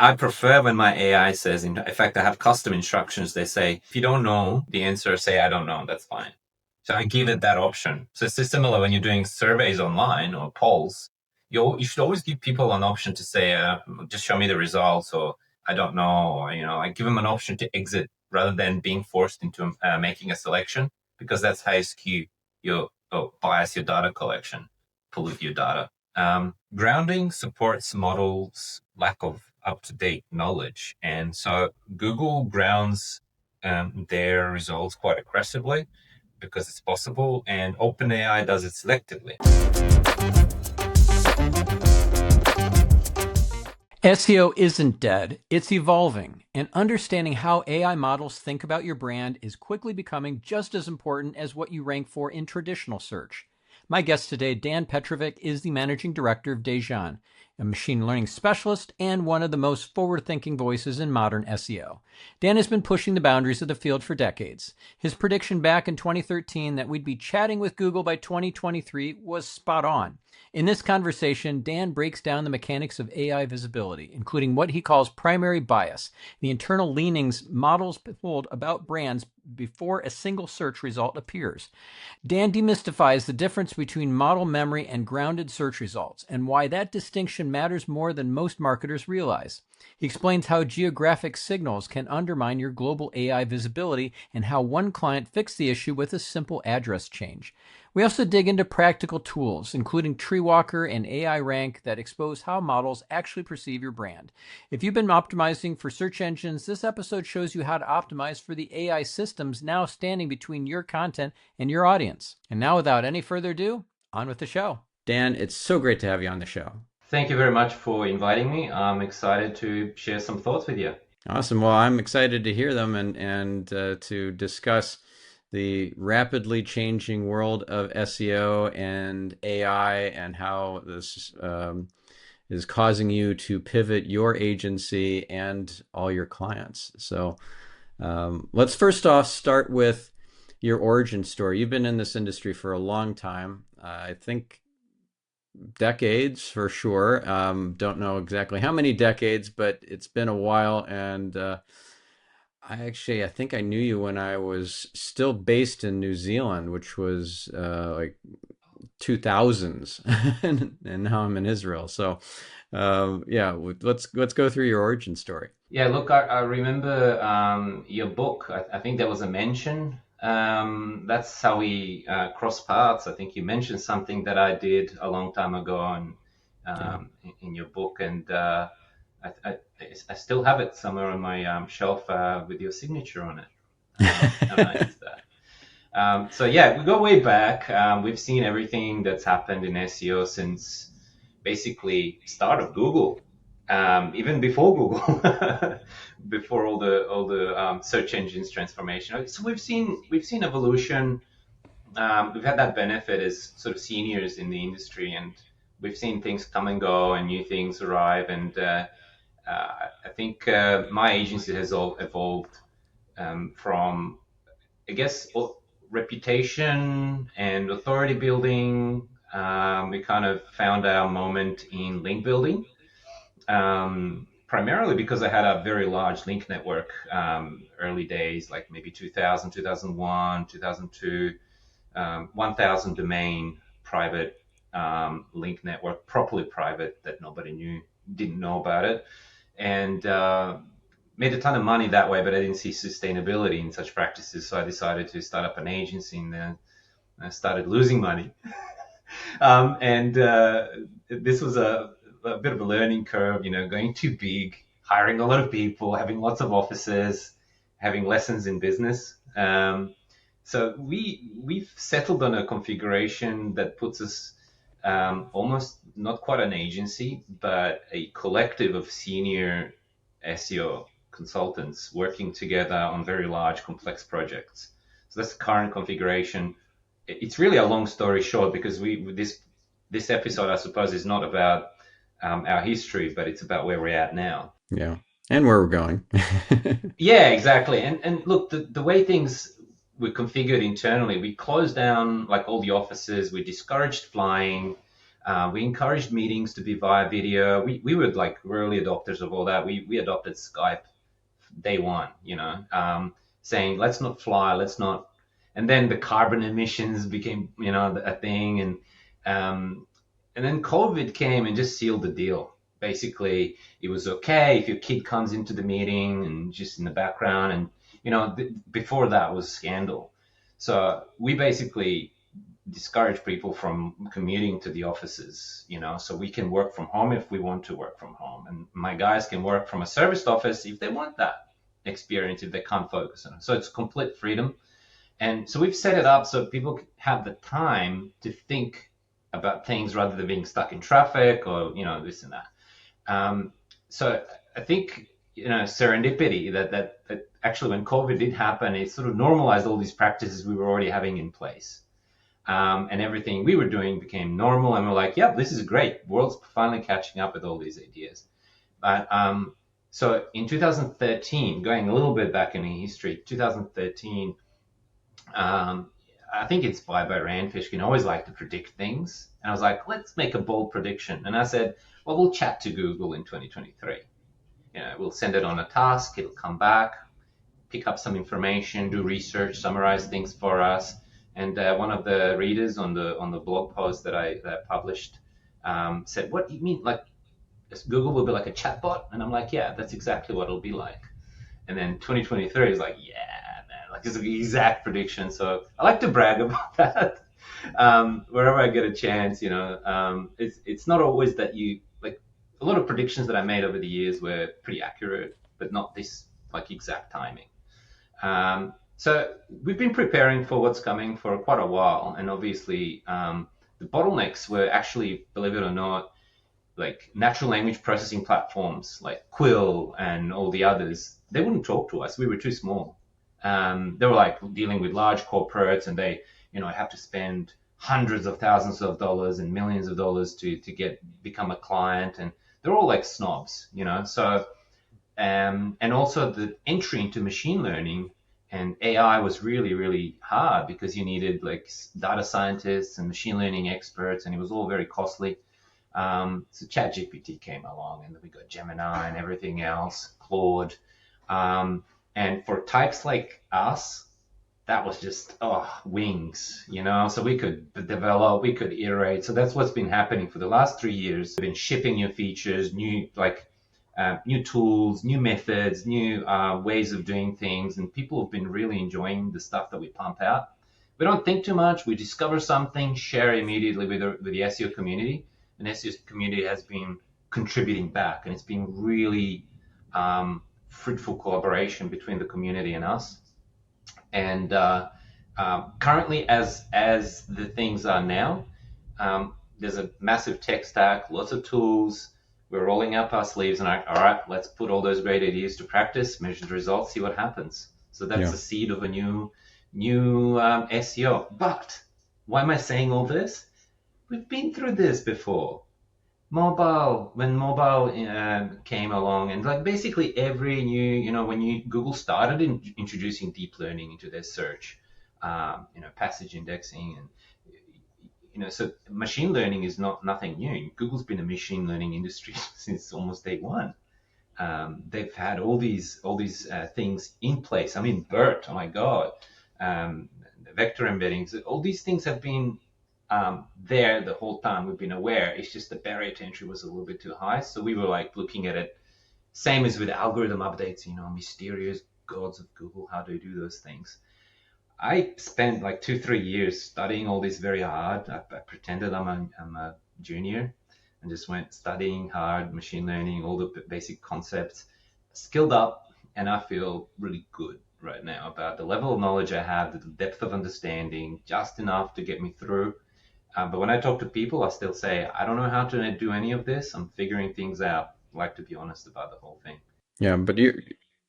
I prefer when my AI says, in fact, I have custom instructions. They say, if you don't know the answer, say, I don't know. That's fine. So I give it that option. So it's similar when you're doing surveys online or polls. You should always give people an option to say, just show me the results, or I don't know, or, I give them an option to exit rather than being forced into making a selection, because that's how you skew bias your data collection, pollute your data. Grounding supports models' lack of up-to-date knowledge. And so Google grounds their results quite aggressively because it's possible, and OpenAI does it selectively. SEO isn't dead, it's evolving, and understanding how AI models think about your brand is quickly becoming just as important as what you rank for in traditional search. My guest today, Dan Petrovic, is the managing director of DEJAN, a machine learning specialist and one of the most forward-thinking voices in modern SEO. Dan has been pushing the boundaries of the field for decades. His prediction back in 2013 that we'd be chatting with Google by 2023 was spot on. In this conversation, Dan breaks down the mechanics of AI visibility, including what he calls primary bias, the internal leanings models hold about brands before a single search result appears. Dan demystifies the difference between model memory and grounded search results, and why that distinction matters more than most marketers realize. He explains how geographic signals can undermine your global AI visibility and how one client fixed the issue with a simple address change. We also dig into practical tools, including TreeWalker and AIRank, that expose how models actually perceive your brand. If you've been optimizing for search engines, this episode shows you how to optimize for the AI systems now standing between your content and your audience. And now, without any further ado, on with the show. Dan, it's so great to have you on the show. Thank you very much for inviting me. I'm excited to share some thoughts with you. Awesome. Well, I'm excited to hear them and to discuss the rapidly changing world of SEO and AI and how this is causing you to pivot your agency and all your clients. So let's first off start with your origin story. You've been in this industry for a long time. I think decades for sure. Don't know exactly how many decades, but it's been a while. And I think I knew you when I was still based in New Zealand, which was like 2000s, and now I'm in Israel. So yeah, let's go through your origin story. Yeah, look, I remember your book. I think there was a mention. That's how we cross paths. I think you mentioned something that I did a long time ago in your book, and I still have it somewhere on my shelf with your signature on it. And I use that. So yeah, we go way back. We've seen everything that's happened in SEO since basically start of Google. Even before Google, before all the search engines transformation. So we've seen evolution. We've had that benefit as sort of seniors in the industry, and we've seen things come and go and new things arrive. And I think my agency has all evolved from, I guess, reputation and authority building. We kind of found our moment in link building. Primarily because I had a very large link network early days, like maybe 2000, 2001, 2002, 1000 domain private link network, properly private, that nobody didn't know about it. And made a ton of money that way, but I didn't see sustainability in such practices. So I decided to start up an agency, and then I started losing money. And this was a bit of a learning curve, going too big, hiring a lot of people, having lots of offices, having lessons in business. So we've settled on a configuration that puts us almost not quite an agency, but a collective of senior SEO consultants working together on very large, complex projects. So that's the current configuration. It's really a long story short, because this episode, I suppose, is not about our history, but it's about where we're at now. Yeah, and where we're going. Yeah, exactly. And look, the way things were configured internally, we closed down like all the offices. We discouraged flying. We encouraged meetings to be via video. We were like early adopters of all that. We adopted Skype day one, saying let's not fly, let's not. And then the carbon emissions became, a thing, and then COVID came and just sealed the deal. Basically, it was okay if your kid comes into the meeting and just in the background, and before that was scandal. So we basically discourage people from commuting to the offices, so we can work from home if we want to work from home. And my guys can work from a serviced office if they want that experience, if they can't focus on it. So it's complete freedom. And so we've set it up so people have the time to think about things rather than being stuck in traffic or, this and that. So I think, serendipity that actually when COVID did happen, it sort of normalized all these practices we were already having in place. And everything we were doing became normal, and we're like, yeah, this is great. World's finally catching up with all these ideas. But so in 2013, going a little bit back in history, 2013, I think inspired by Rand Fishkin, always like to predict things. And I was like, let's make a bold prediction. And I said, well, we'll chat to Google in 2023. We'll send it on a task. It'll come back, pick up some information, do research, summarize things for us. And one of the readers on the blog post that I published said, "What do you mean? Like Google will be like a chatbot?" And I'm like, "Yeah, that's exactly what it'll be like." And then 2023 is like, "Yeah, man, like it's an exact prediction." So I like to brag about that wherever I get a chance. It's not always that you like a lot of predictions that I made over the years were pretty accurate, but not this like exact timing. So we've been preparing for what's coming for quite a while, and obviously the bottlenecks were actually, believe it or not, like natural language processing platforms like Quill and all the others. They wouldn't talk to us. We were too small. They were like dealing with large corporates, and they, have to spend hundreds of thousands of dollars and millions of dollars to become a client, and they're all like snobs, So and also the entry into machine learning and AI was really, really hard because you needed like data scientists and machine learning experts, and it was all very costly. So ChatGPT came along, and then we got Gemini and everything else, Claude. And for types like us, that was just wings, So we could develop, we could iterate. So that's what's been happening for the last 3 years. We've been shipping new features, new tools, new methods, new ways of doing things, and people have been really enjoying the stuff that we pump out. We don't think too much. We discover something, share immediately with the SEO community, and SEO community has been contributing back, and it's been really fruitful collaboration between the community and us. And currently, as the things are now, there's a massive tech stack, lots of tools. We're rolling up our sleeves and like, all right, let's put all those great ideas to practice, measure the results, see what happens. So that's the seed of a new SEO. But why am I saying all this? We've been through this before. When mobile came along, and like basically every new, when Google started introducing deep learning into their search, passage indexing and so machine learning is nothing new. Google's been a machine learning industry since almost day one. They've had all these things in place. I mean, BERT, oh my God, vector embeddings, all these things have been there the whole time. We've been aware. It's just the barrier to entry was a little bit too high. So we were like looking at it, same as with algorithm updates, mysterious gods of Google, how do you do those things? I spent like 2-3 years studying all this very hard. I pretended I'm a junior and just went studying hard, machine learning, all the basic concepts, skilled up, and I feel really good right now about the level of knowledge I have, the depth of understanding, just enough to get me through. But when I talk to people, I still say, I don't know how to do any of this. I'm figuring things out. I like to be honest about the whole thing. Yeah, but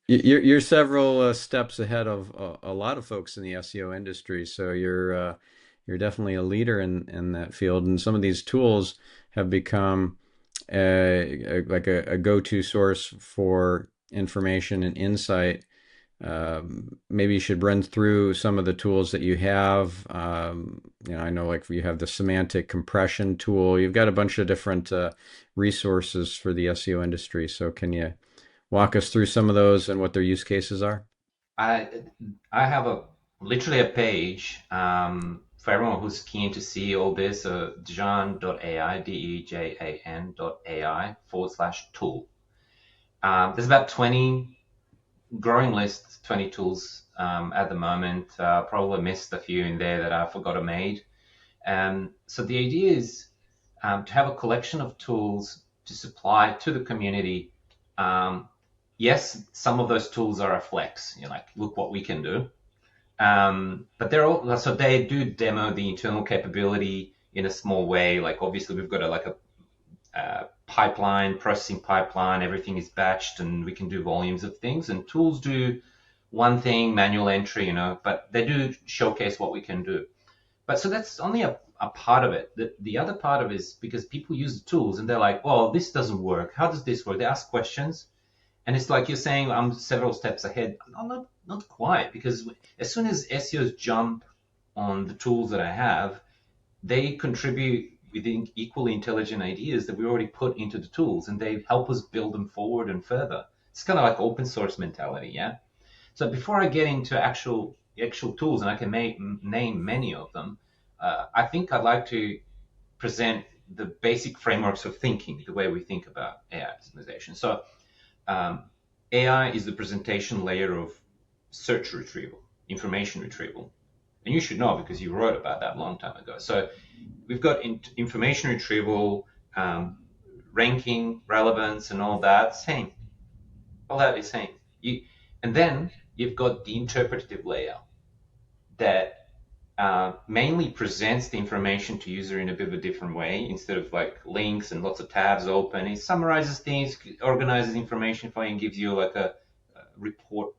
you're several steps ahead of a lot of folks in the SEO industry. So you're definitely a leader in that field. And some of these tools have become like a go-to source for information and insight Maybe you should run through some of the tools that you have. I know like you have the semantic compression tool. You've got a bunch of different resources for the SEO industry. So can you walk us through some of those and what their use cases are? I I have literally a page for everyone who's keen to see all this. DEJAN.ai, DEJAN.ai/tool. There's about 20 growing list, 20 tools at the moment. Probably missed a few in there that I forgot to made. So the idea is to have a collection of tools to supply to the community. Yes, some of those tools are a flex. Like, look what we can do. But they're all, so they do demo the internal capability in a small way. Like, obviously we've got a pipeline, processing pipeline, everything is batched and we can do volumes of things, and tools do one thing, manual entry, but they do showcase what we can do. But so that's only a part of it. The other part of it is because people use the tools and they're like, well, this doesn't work. How does this work? They ask questions. And it's like you're saying, I'm several steps ahead. No, not quite, because as soon as SEOs jump on the tools that I have, they contribute with equally intelligent ideas that we already put into the tools, and they help us build them forward and further. It's kind of like open source mentality, yeah. So before I get into actual tools, and I can name many of them, I think I'd like to present the basic frameworks of thinking, the way we think about AI optimization. So um, AI is the presentation layer of search retrieval, information retrieval. And you should know because you wrote about that a long time ago. So we've got information retrieval, ranking, relevance, and all that. Same. All that is same. And then you've got the interpretative layer that mainly presents the information to user in a bit of a different way. Instead of like links and lots of tabs open, it summarizes things, organizes information for you, and gives you like a report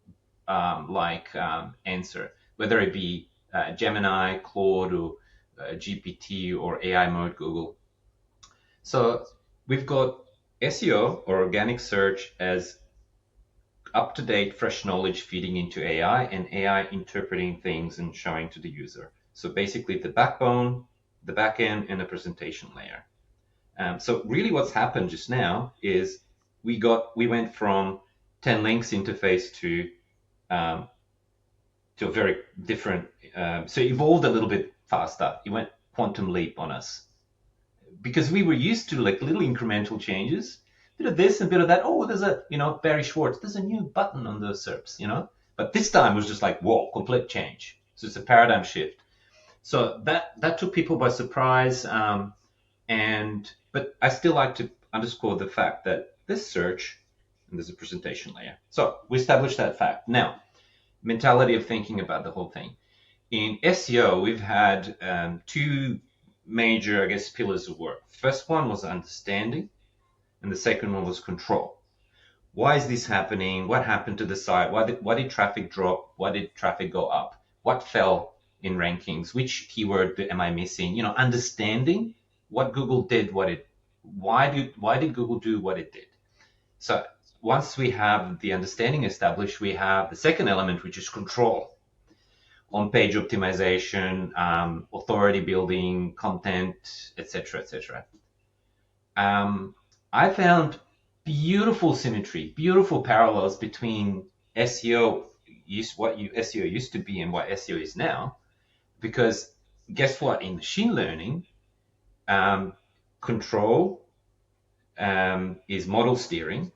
answer, whether it be Gemini, Claude, or GPT, or AI mode Google. So we've got SEO or organic search as up-to-date, fresh knowledge feeding into AI, and AI interpreting things and showing to the user. So basically the backbone, the backend, and the presentation layer. So really what's happened just now is we went from 10 links interface to a very different, so it evolved a little bit faster. It went quantum leap on us because we were used to like little incremental changes, bit of this and bit of that. Oh, there's Barry Schwartz, there's a new button on the SERPs. But this time was just like, whoa, complete change. So it's a paradigm shift. So that took people by surprise. But I still like to underscore the fact that there's search and there's a presentation layer. So we established that fact. Now, mentality of thinking about the whole thing. In SEO, we've had two major, I guess, pillars of work. First one was understanding, and the second one was control. Why is this happening? What happened to the site? Why did traffic drop? Why did traffic go up? What fell in rankings? Which keyword am I missing? Understanding what Google did, why did Google do what it did? So once we have the understanding established, we have the second element, which is control. On-page optimization, authority building, content, etc., etc. I found beautiful symmetry, beautiful parallels between SEO, SEO used to be and what SEO is now. Because guess what? In machine learning, control is model steering,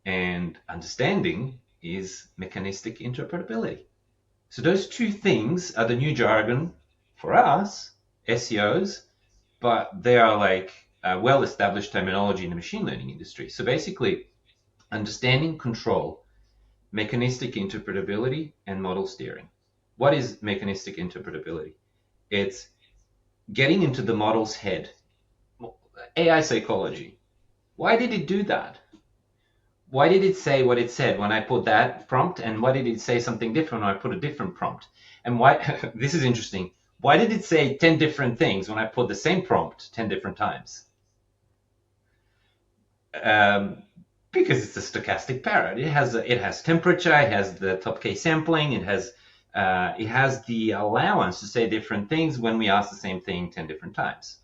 and understanding is mechanistic interpretability. So those two things are the new jargon for us, SEOs, but they are like well-established terminology in the machine learning industry. So basically, understanding, control, mechanistic interpretability, and model steering. What is mechanistic interpretability? It's getting into the model's head. AI psychology. Why did it do that? Why did it say what it said when I put that prompt, and why did it say something different when I put a different prompt? And why, this is interesting, why did it say 10 different things when I put the same prompt 10 different times? Because it's a stochastic parrot. It has temperature, it has the top K sampling, it has the allowance to say different things when we ask the same thing 10 different times.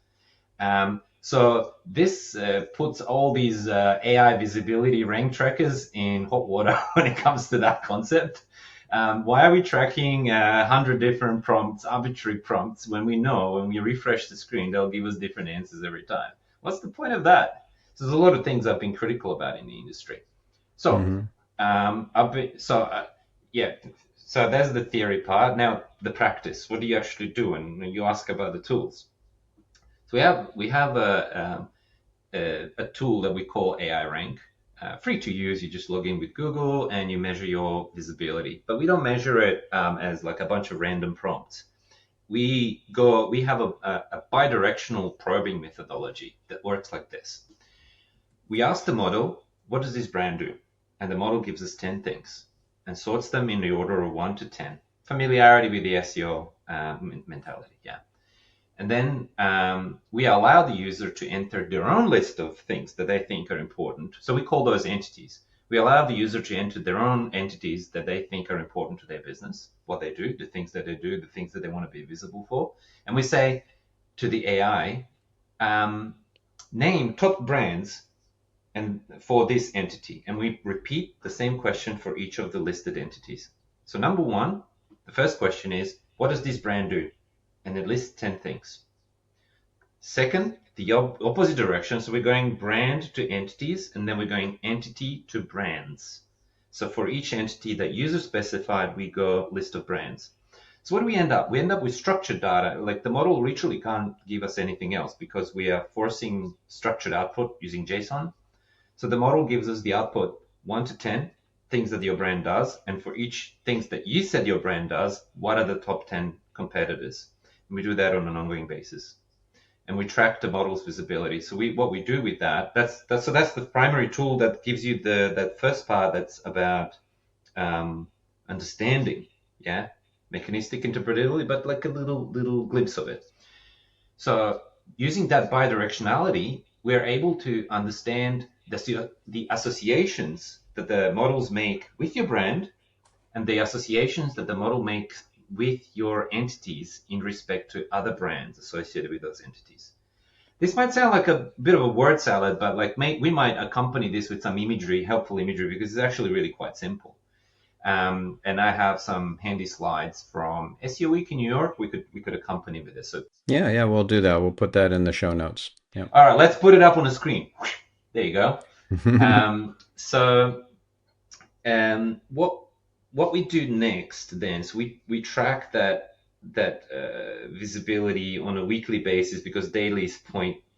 So this puts all these AI visibility rank trackers in hot water when it comes to that concept. Why are we tracking 100 different prompts, arbitrary prompts, when we know when we refresh the screen, they'll give us different answers every time? What's the point of that? So there's a lot of things I've been critical about in the industry. So, Mm-hmm. yeah, so that's the theory part. Now, the practice. What do you actually do? And you ask about the tools. So we have a tool that we call AIRank, free to use. You just log in with Google and you measure your visibility. But we don't measure it as like a bunch of random prompts. We have a bidirectional probing methodology that works like this. We ask the model, what does this brand do? And the model gives us 10 things and sorts them in the order of 1 to 10. Familiarity with the SEO mentality, yeah. And then we allow the user to enter their own list of things that they think are important. So we call those entities. We allow the user to enter their own entities that they think are important to their business, what they do, the things that they do, the things that they want to be visible for. And we say to the AI, name top brands and for this entity. And we repeat the same question for each of the listed entities. So number one, the first question is, what does this brand do? And it lists 10 things. Second, the opposite direction. So we're going brand to entities, and then we're going entity to brands. So for each entity that user specified, we go list of brands. So what do we end up? We end up with structured data. Like the model literally can't give us anything else because we are forcing structured output using JSON. So the model gives us the output 1 to 10 things that your brand does. And for each things that you said your brand does, what are the top 10 competitors? And we do that on an ongoing basis. And we track the model's visibility. So what we do with that's the primary tool that gives you that first part that's about understanding, yeah, mechanistic interpretability, but like a little glimpse of it. So using that bidirectionality, we're able to understand the associations that the models make with your brand and the associations that the model makes with your entities in respect to other brands associated with those entities. This might sound like a bit of a word salad, but like we might accompany this with some imagery, helpful imagery, because it's actually really quite simple. And I have some handy slides from SEO Week in New York. We could accompany with this. So Yeah, we'll do that. We'll put that in the show notes. Yeah. all right, let's put it up on the screen. There you go. What we do next then? So we track that visibility on a weekly basis because daily is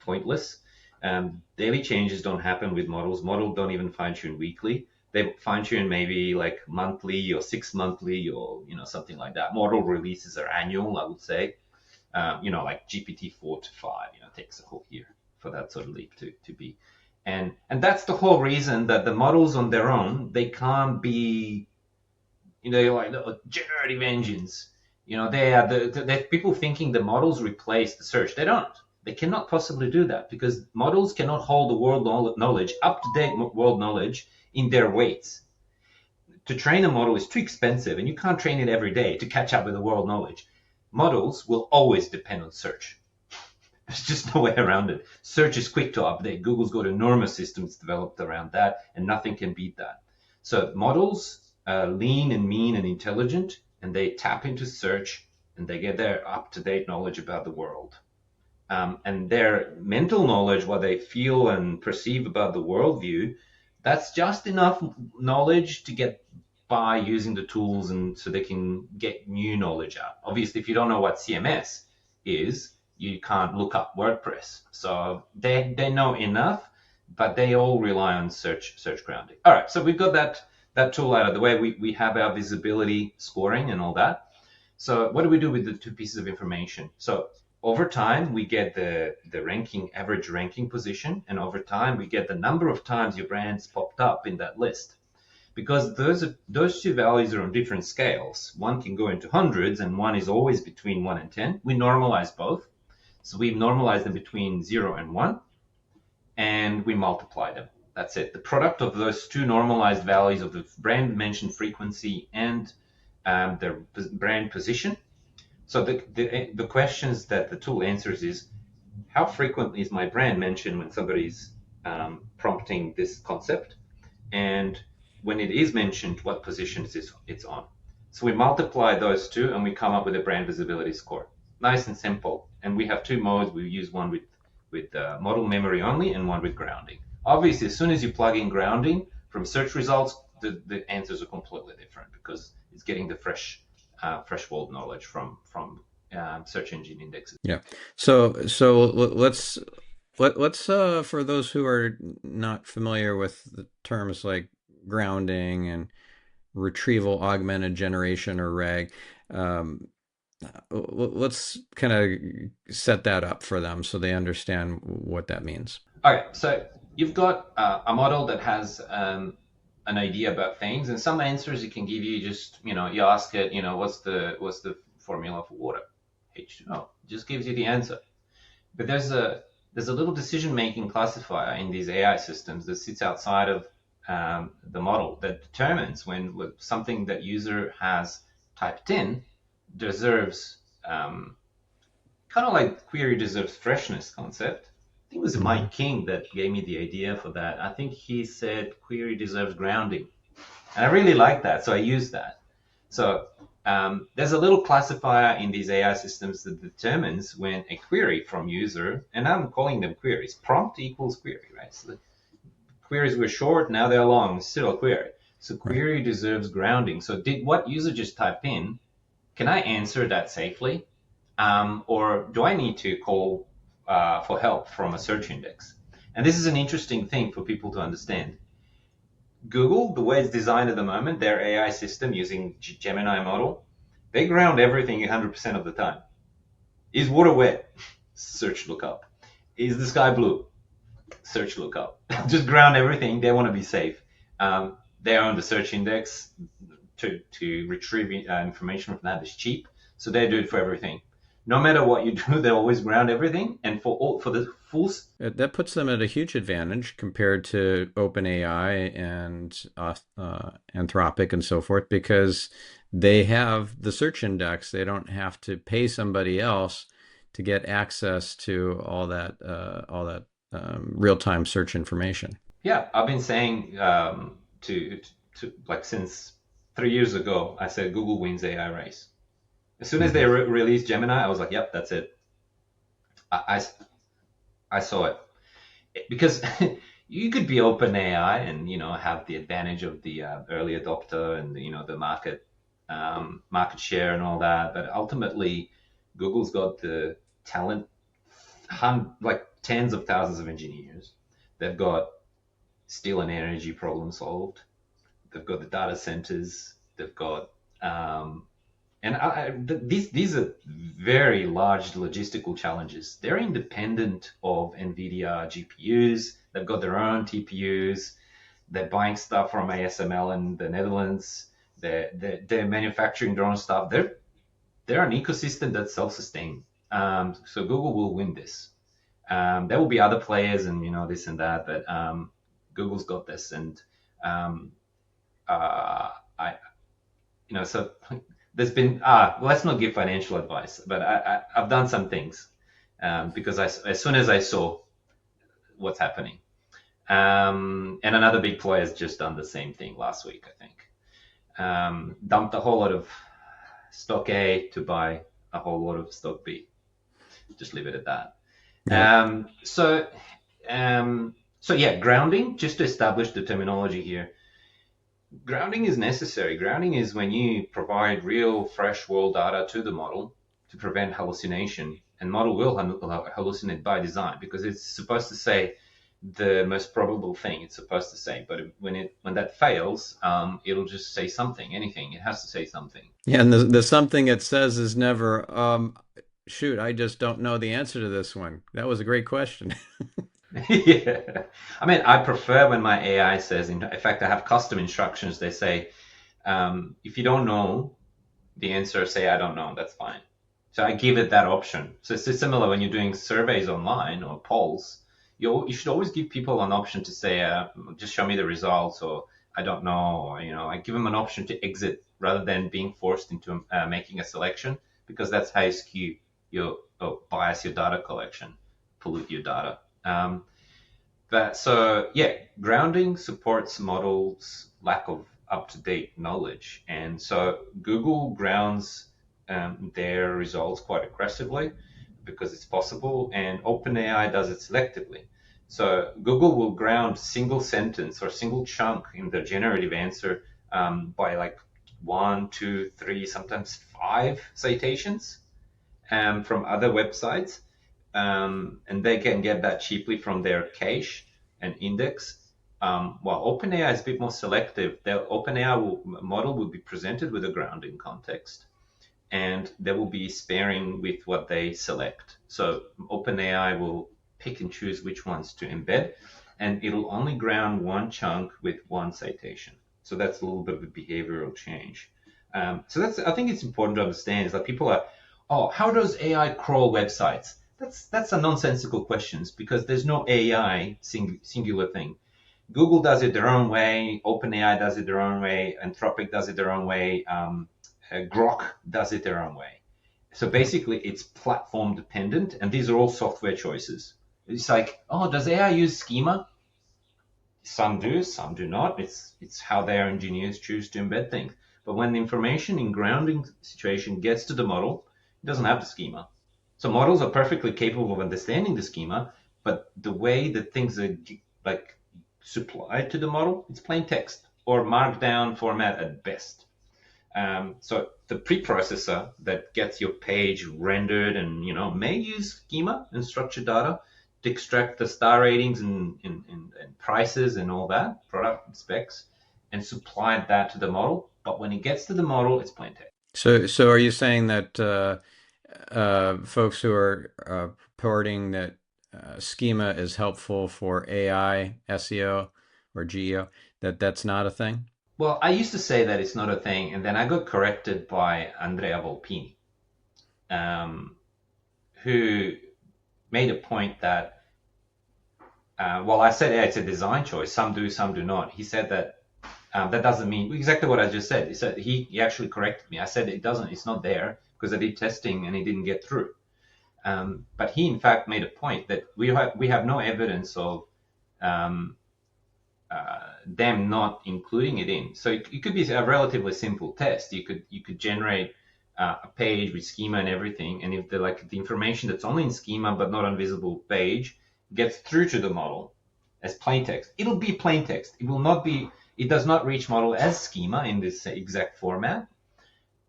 pointless. Daily changes don't happen with models. Models don't even fine tune weekly. They fine tune maybe like monthly or 6 monthly or something like that. Model releases are annual, I would say. Like GPT-4 to 5. Takes a whole year for that sort of leap to be. And that's the whole reason that the models on their own, they can't be, like generative engines. They are the people thinking the models replace the search. They don't. They cannot possibly do that because models cannot hold the world knowledge, up-to-date world knowledge in their weights. To train a model is too expensive, and you can't train it every day to catch up with the world knowledge. Models will always depend on search. There's just no way around it. Search is quick to update. Google's got enormous systems developed around that, and nothing can beat that. So models lean and mean and intelligent, and they tap into search, and they get their up-to-date knowledge about the world. And their mental knowledge, what they feel and perceive about the worldview, that's just enough knowledge to get by using the tools, and so they can get new knowledge out. Obviously, if you don't know what CMS is, you can't look up WordPress. So they know enough, but they all rely on search grounding. All right, so we've got that tool out of the way. We have our visibility scoring and all that. So what do we do with the two pieces of information? So over time, we get the average ranking position, and over time, we get the number of times your brand's popped up in that list. Because those two values are on different scales. One can go into hundreds, and one is always between 1 and 10. We normalize both. So we normalize them between 0 and 1, and we multiply them. That's it. The product of those two normalized values of the brand mention frequency and the brand position. So the questions that the tool answers is, how frequently is my brand mentioned when somebody's prompting this concept? And when it is mentioned, what position it's on? So we multiply those two and we come up with a brand visibility score. Nice and simple. And we have two modes. We use one with model memory only and one with grounding. Obviously, as soon as you plug in grounding from search results, the answers are completely different because it's getting the fresh world knowledge from search engine indexes. Yeah. So let's for those who are not familiar with the terms like grounding and retrieval augmented generation, or RAG, let's kind of set that up for them so they understand what that means. Okay, so you've got a model that has an idea about things, and some answers it can give you just, you ask it, what's the formula for water? H2O. It just gives you the answer. But there's a little decision-making classifier in these AI systems that sits outside of the model that determines when something that user has typed in deserves, kind of like query deserves freshness concept. I think it was Mike King that gave me the idea for that. I think he said query deserves grounding. And I really like that, so I use that. So there's a little classifier in these AI systems that determines when a query from user, and I'm calling them queries, prompt equals query, right? So the queries were short, now they're long, still a query. So query deserves grounding. So did what user just type in, can I answer that safely? Or do I need to call for help from a search index? And this is an interesting thing for people to understand. Google, the way it's designed at the moment, their AI system using Gemini model, they ground everything 100% of the time. Is water wet? Search lookup. Is the sky blue? Search lookup. Just ground everything. They want to be safe. They own the search index. To retrieve information from that is cheap, so they do it for everything. No matter what you do, they always ground everything, and for the full. That puts them at a huge advantage compared to OpenAI and Anthropic and so forth, because they have the search index. They don't have to pay somebody else to get access to all that real-time search information. Yeah, I've been saying to like since 3 years ago, I said Google wins AI race. As soon as they released Gemini, I was like, yep, that's it. I saw it. Because you could be OpenAI and have the advantage of the early adopter and the market share and all that, but ultimately Google's got the talent, like tens of thousands of engineers. They've got steel and energy problem solved. They've got the data centers. They've got these are very large logistical challenges. They're independent of NVIDIA GPUs. They've got their own TPUs. They're buying stuff from ASML in the Netherlands. They're manufacturing their own stuff. They're an ecosystem that's self-sustained. So Google will win this. There will be other players and this and that, but Google's got this. And so there's been let's not give financial advice, but I've done some things because as soon as I saw what's happening, and another big player has just done the same thing last week, I think, dumped a whole lot of stock A to buy a whole lot of stock B. Just leave it at that. Yeah. So yeah, grounding, just to establish the terminology here. Grounding is necessary. Grounding is when you provide real fresh world data to the model to prevent hallucination, and model will hallucinate by design because it's supposed to say the most probable thing it's supposed to say, but when that fails, it'll just say something, anything. It has to say something. Yeah, and the something it says is never, shoot, I just don't know the answer to this one. That was a great question. Yeah, I mean, I prefer when my AI says, in fact, I have custom instructions. They say, if you don't know the answer, say, I don't know, that's fine. So I give it that option. So it's similar when you're doing surveys online or polls. you should always give people an option to say, just show me the results, or I don't know, or, I give them an option to exit rather than being forced into making a selection, because that's how you skew bias your data collection, pollute your data. Grounding supports models' lack of up-to-date knowledge, and so Google grounds their results quite aggressively because it's possible, and OpenAI does it selectively. So Google will ground single sentence or single chunk in the generative answer by like 1, 2, 3, sometimes 5 citations from other websites, and they can get that cheaply from their cache and index. While OpenAI is a bit more selective, their OpenAI model will be presented with a grounding context, and they will be sparing with what they select. So OpenAI will pick and choose which ones to embed, and it'll only ground one chunk with one citation. So that's a little bit of a behavioral change. I think it's important to understand is that people are, oh, how does AI crawl websites? That's a nonsensical question because there's no AI singular thing. Google does it their own way. OpenAI does it their own way. Anthropic does it their own way. Grok does it their own way. So basically, it's platform dependent, and these are all software choices. It's like, oh, does AI use schema? Some do, some do not. It's how their engineers choose to embed things. But when the information in grounding situation gets to the model, it doesn't have the schema. So models are perfectly capable of understanding the schema, but the way that things are like supplied to the model, it's plain text or markdown format at best. So the preprocessor that gets your page rendered and may use schema and structured data to extract the star ratings and prices and all that, product specs, and supply that to the model. But when it gets to the model, it's plain text. So are you saying that folks who are purporting that schema is helpful for AI, SEO, or GEO, that's not a thing? Well, I used to say that it's not a thing, and then I got corrected by Andrea Volpini, who made a point that, I said, yeah, it's a design choice. Some do, some do not. He said that that doesn't mean exactly what I just said. He said he actually corrected me. I said it doesn't. It's not there because I did testing and it didn't get through. But he, in fact, made a point that we have no evidence of them not including it in. So it could be a relatively simple test. You could generate a page with schema and everything, and if the information that's only in schema but not on visible page gets through to the model as plain text, it'll be plain text. It will not be. It does not reach model as schema in this exact format.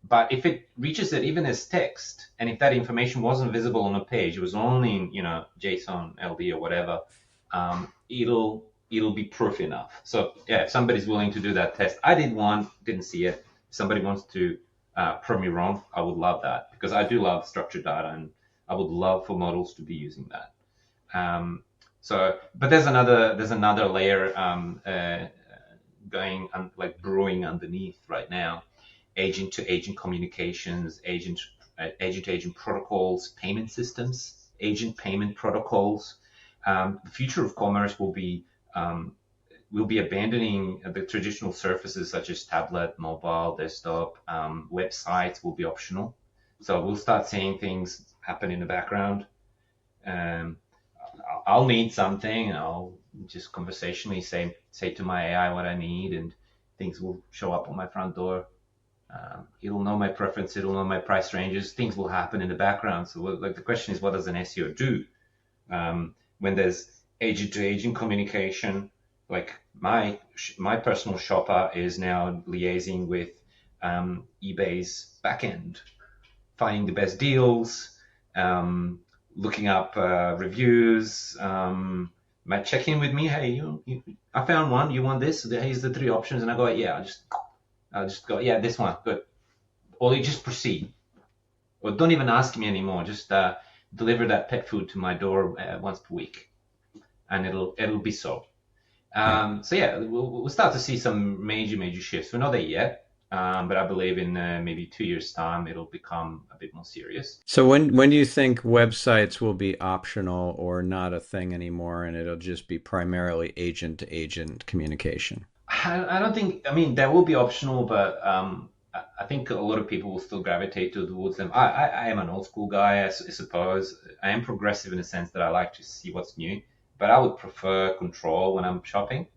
But if it reaches it even as text, and if that information wasn't visible on a page, it was only in JSON, LD, or whatever, it'll be proof enough. So yeah, if somebody's willing to do that test, I did one, didn't see it. If somebody wants to prove me wrong, I would love that because I do love structured data, and I would love for models to be using that. But there's another layer brewing underneath right now. Agent-to-agent communications, agent-to-agent protocols, payment systems, agent payment protocols. The future of commerce will be abandoning the traditional surfaces such as tablet, mobile, desktop. Websites will be optional. So we'll start seeing things happen in the background. I'll need something, and I'll just conversationally say to my AI what I need, and things will show up on my front door. It'll know my preference, it'll know my price ranges, things will happen in the background. So the question is, what does an SEO do? When there's agent-to-agent communication, like my personal shopper is now liaising with eBay's backend, finding the best deals, looking up reviews, might check in with me. Hey, I found one. You want this? Here's the 3 options, and I go, yeah, I'll just go, yeah, this one, good. Or you just proceed. Or don't even ask me anymore. Just deliver that pet food to my door once per week, and it'll be so. So yeah, we'll start to see some major shifts. We're not there yet, But I believe in maybe 2 years' time, it'll become a bit more serious. So when do you think websites will be optional or not a thing anymore, and it'll just be primarily agent to agent communication? I don't think, I mean, that will be optional, but I think a lot of people will still gravitate towards them. I am an old school guy, I suppose. I am progressive in the sense that I like to see what's new, but I would prefer control when I'm shopping.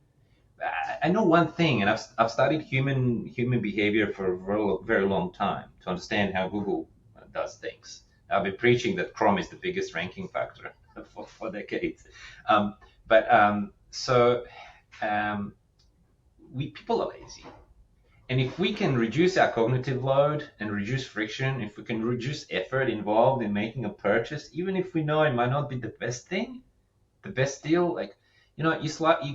I know one thing, and I've studied human behavior for a very long time to understand how Google does things. I've been preaching that Chrome is the biggest ranking factor for decades. So we people are lazy. And if we can reduce our cognitive load and reduce friction, if we can reduce effort involved in making a purchase, even if we know it might not be the best thing, the best deal, like, you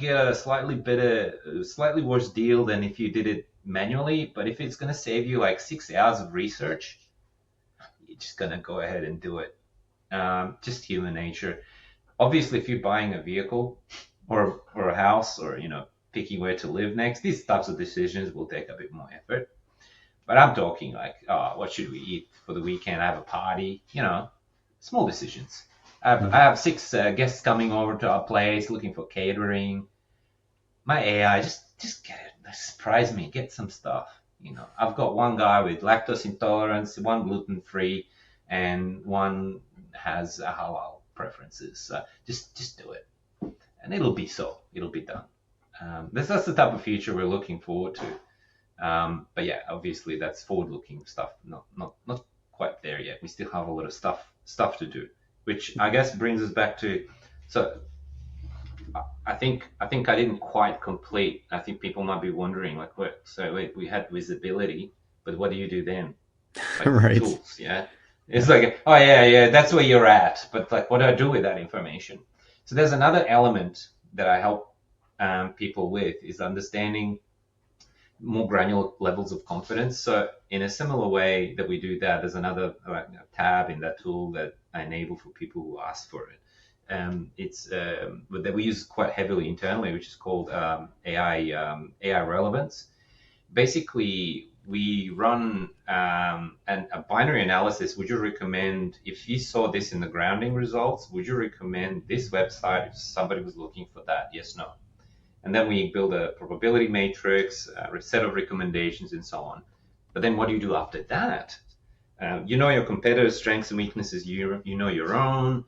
get a slightly better, slightly worse deal than if you did it manually. But if it's gonna save you like 6 hours of research, you're just gonna go ahead and do it. Just human nature. Obviously, if you're buying a vehicle or a house, or picking where to live next, these types of decisions will take a bit more effort. But I'm talking like, oh, what should we eat for the weekend? I have a party, small decisions. I have 6 guests coming over to our place looking for catering. My AI, just get it, surprise me, get some stuff. I've got one guy with lactose intolerance, one gluten free, and one has a halal preferences. Just do it, and it'll be done. That's the type of future we're looking forward to. But yeah, obviously that's forward-looking stuff, not quite there yet. We still have a lot of stuff to do, which I guess brings us back to. So I think I didn't quite complete. I think people might be wondering, like, what? So wait, we had visibility, but what do you do then? Like Right. tools, yeah. It's like, oh yeah, that's where you're at, but like, what do I do with that information? So there's another element that I help people with is understanding more granular levels of confidence. So in a similar way that we do that, there's another tab in that tool that I enable for people who ask for it. It's but that we use quite heavily internally, which is called AI Relevance. Basically, we run a binary analysis. Would you recommend, if you saw this in the grounding results, would you recommend this website if somebody was looking for that? Yes, no. And then we build a probability matrix, a set of recommendations, and so on. But then what do you do after that? You know your competitors' strengths and weaknesses. You know your own.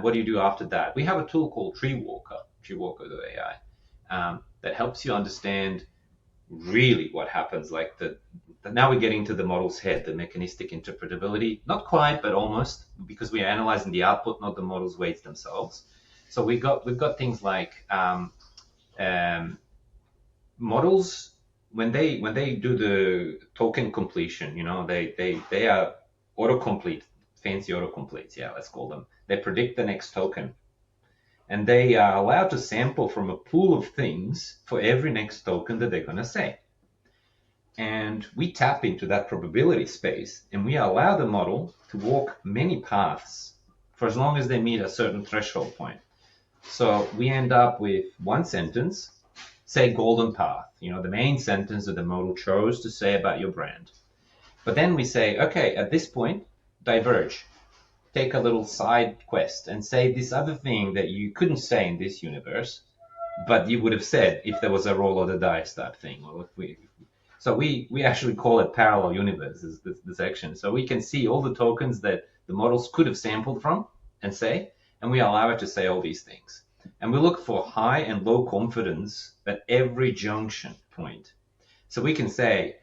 What do you do after that? We have a tool called TreeWalker.ai, that helps you understand really what happens. Like now we're getting to the model's head, the mechanistic interpretability. Not quite, but almost, because we are analyzing the output, not the model's weights themselves. So we've got things like um, models when they do the token completion, they are autocomplete, fancy autocompletes, yeah, let's call them. They predict the next token, and they are allowed to sample from a pool of things for every next token that they're going to say. And we tap into that probability space, and we allow the model to walk many paths for as long as they meet a certain threshold point. So we end up with one sentence, say golden path, the main sentence that the model chose to say about your brand. But then we say, okay, at this point, diverge. Take a little side quest and say this other thing that you couldn't say in this universe, but you would have said if there was a roll of the dice type thing. Or we actually call it parallel universes, the section. So we can see all the tokens that the models could have sampled from and say, and we allow it to say all these things. And we look for high and low confidence at every junction point. So we can say,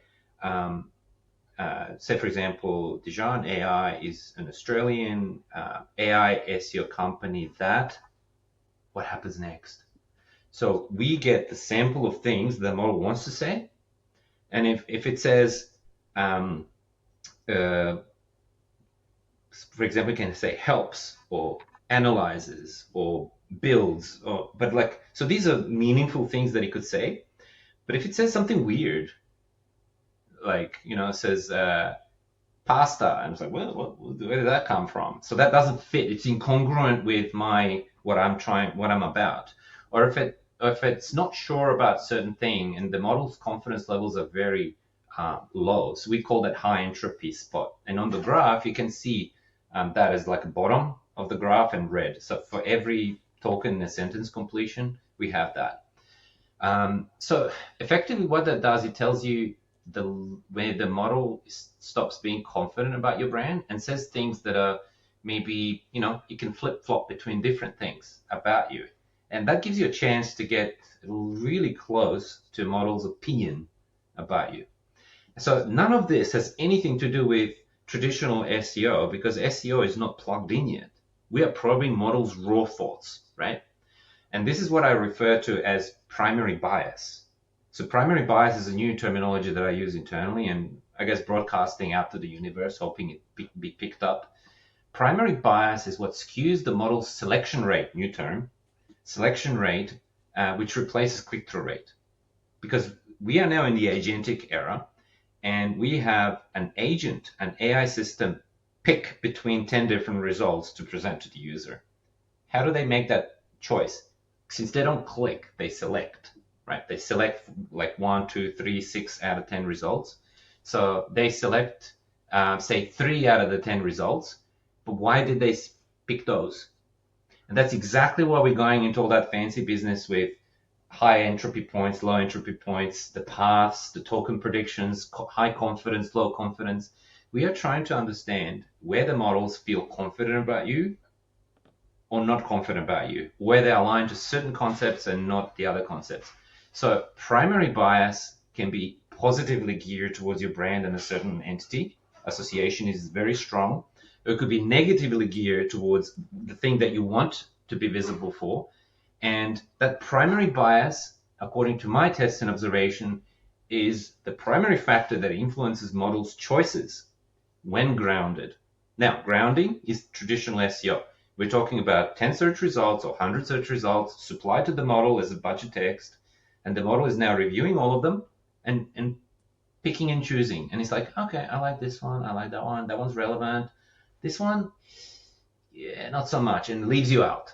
say for example, DEJAN AI is an Australian AI SEO company that, what happens next? So we get the sample of things the model wants to say. And if it says, for example, it can say helps or analyzes or builds, so these are meaningful things that it could say. But if it says something weird, like, it says pasta, and it's like, well, where did that come from? So that doesn't fit. It's incongruent with what I'm about. Or if it's not sure about certain thing and the model's confidence levels are very low. So we call that high entropy spot. And on the graph, you can see that is like a bottom of the graph and red. So for every token in a sentence completion, we have that. So effectively what that does, it tells you where the model stops being confident about your brand and says things that are maybe, you can flip-flop between different things about you. And that gives you a chance to get really close to model's opinion about you. So none of this has anything to do with traditional SEO because SEO is not plugged in yet. We are probing models' raw thoughts, right? And this is what I refer to as primary bias. So primary bias is a new terminology that I use internally and I guess broadcasting out to the universe, hoping it be picked up. Primary bias is what skews the model's selection rate, new term, selection rate, which replaces click-through rate. Because we are now in the agentic era, and we have an agent, an AI system, pick between 10 different results to present to the user. How do they make that choice? Since they don't click, they select, right? They select like 1, 2, 3, 6 out of 10 results. So they select, say, 3 out of the 10 results. But why did they pick those? And that's exactly why we're going into all that fancy business with high entropy points, low entropy points, the paths, the token predictions, high confidence, low confidence. We are trying to understand where the models feel confident about you or not confident about you, where they align to certain concepts and not the other concepts. So primary bias can be positively geared towards your brand and a certain entity. Association is very strong. It could be negatively geared towards the thing that you want to be visible for. And that primary bias, according to my tests and observation, is the primary factor that influences models' choices when grounded. Now, grounding is traditional SEO. We're talking about 10 search results or 100 search results supplied to the model as a bunch of text, and the model is now reviewing all of them and picking and choosing. And it's like, okay, I like this one, I like that one's relevant. This one, yeah, not so much, and leaves you out.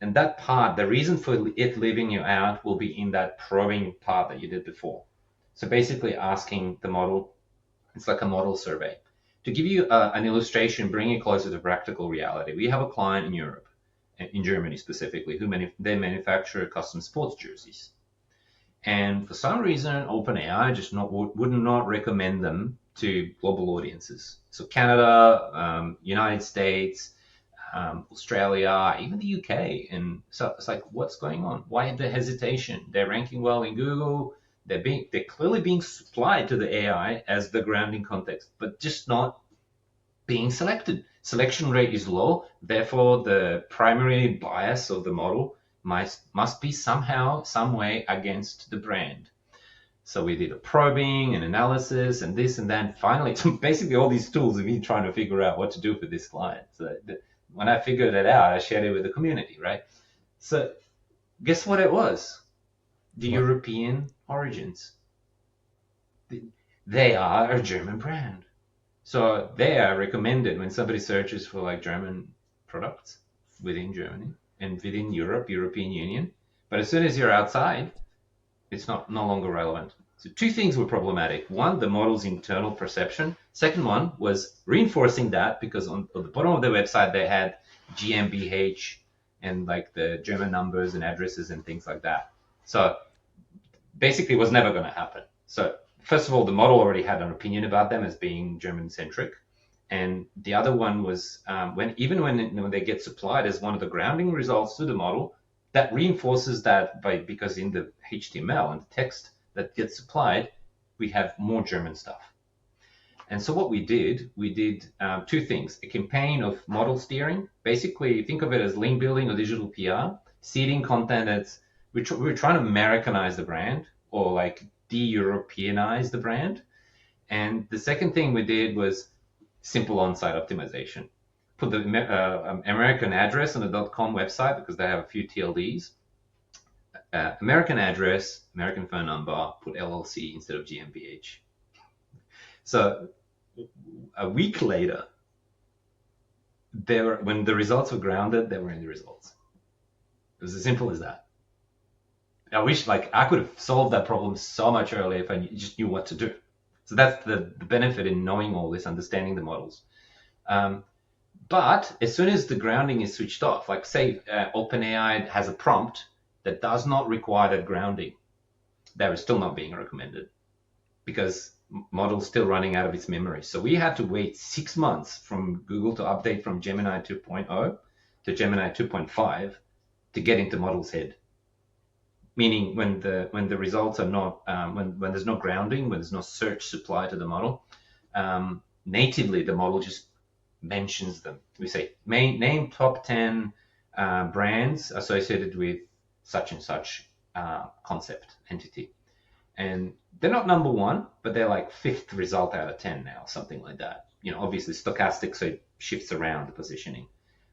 And that part, the reason for it leaving you out will be in that probing part that you did before. So basically asking the model, it's like a model survey. To give you an illustration, bring it closer to practical reality, we have a client in Europe, in Germany specifically, they manufacture custom sports jerseys. And for some reason, OpenAI just would not recommend them to global audiences. So Canada, United States, Australia, even the UK. And so it's like, what's going on? Why the hesitation? They're ranking well in Google. They're clearly being supplied to the AI as the grounding context, but just not being selected. Selection rate is low. Therefore, the primary bias of the model must be somehow, some way against the brand. So we did a probing and analysis and this and that. Finally, basically all these tools have been trying to figure out what to do for this client. So when I figured it out, I shared it with the community, right? So guess what it was? The What? European origins. They are a German brand. So they are recommended when somebody searches for like German products within Germany and within Europe, European Union. But as soon as you're outside, it's no longer relevant. So two things were problematic. One, the model's internal perception. Second one was reinforcing that because on the bottom of the website, they had GmbH and like the German numbers and addresses and things like that. So basically it was never going to happen. So first of all, the model already had an opinion about them as being German-centric. And the other one was when they get supplied as one of the grounding results to the model, that reinforces that because in the HTML and the text that gets supplied, we have more German stuff. And so what we did two things: a campaign of model steering. Basically, think of it as link building or digital PR, seeding content that's we're trying to Americanize the brand or like de-Europeanize the brand. And the second thing we did was simple on-site optimization. Put the American address on the .com website because they have a few TLDs. American address, American phone number, put LLC instead of GmbH. So a week later, when the results were grounded, they were in the results. It was as simple as that. I wish I could have solved that problem so much earlier if I just knew what to do. So that's the benefit in knowing all this, understanding the models. Um, but as soon as the grounding is switched off, like say OpenAI has a prompt that does not require that grounding, that is still not being recommended because model's still running out of its memory. So we had to wait 6 months from Google to update from Gemini 2.0 to Gemini 2.5 to get into model's head. Meaning when the results are not when there's no grounding, when there's no search supply to the model, natively the model just mentions them. We say name top 10 brands associated with such and such concept entity, and they're not number one, but they're like fifth result out of 10 now, something like that. Obviously stochastic, so it shifts around the positioning,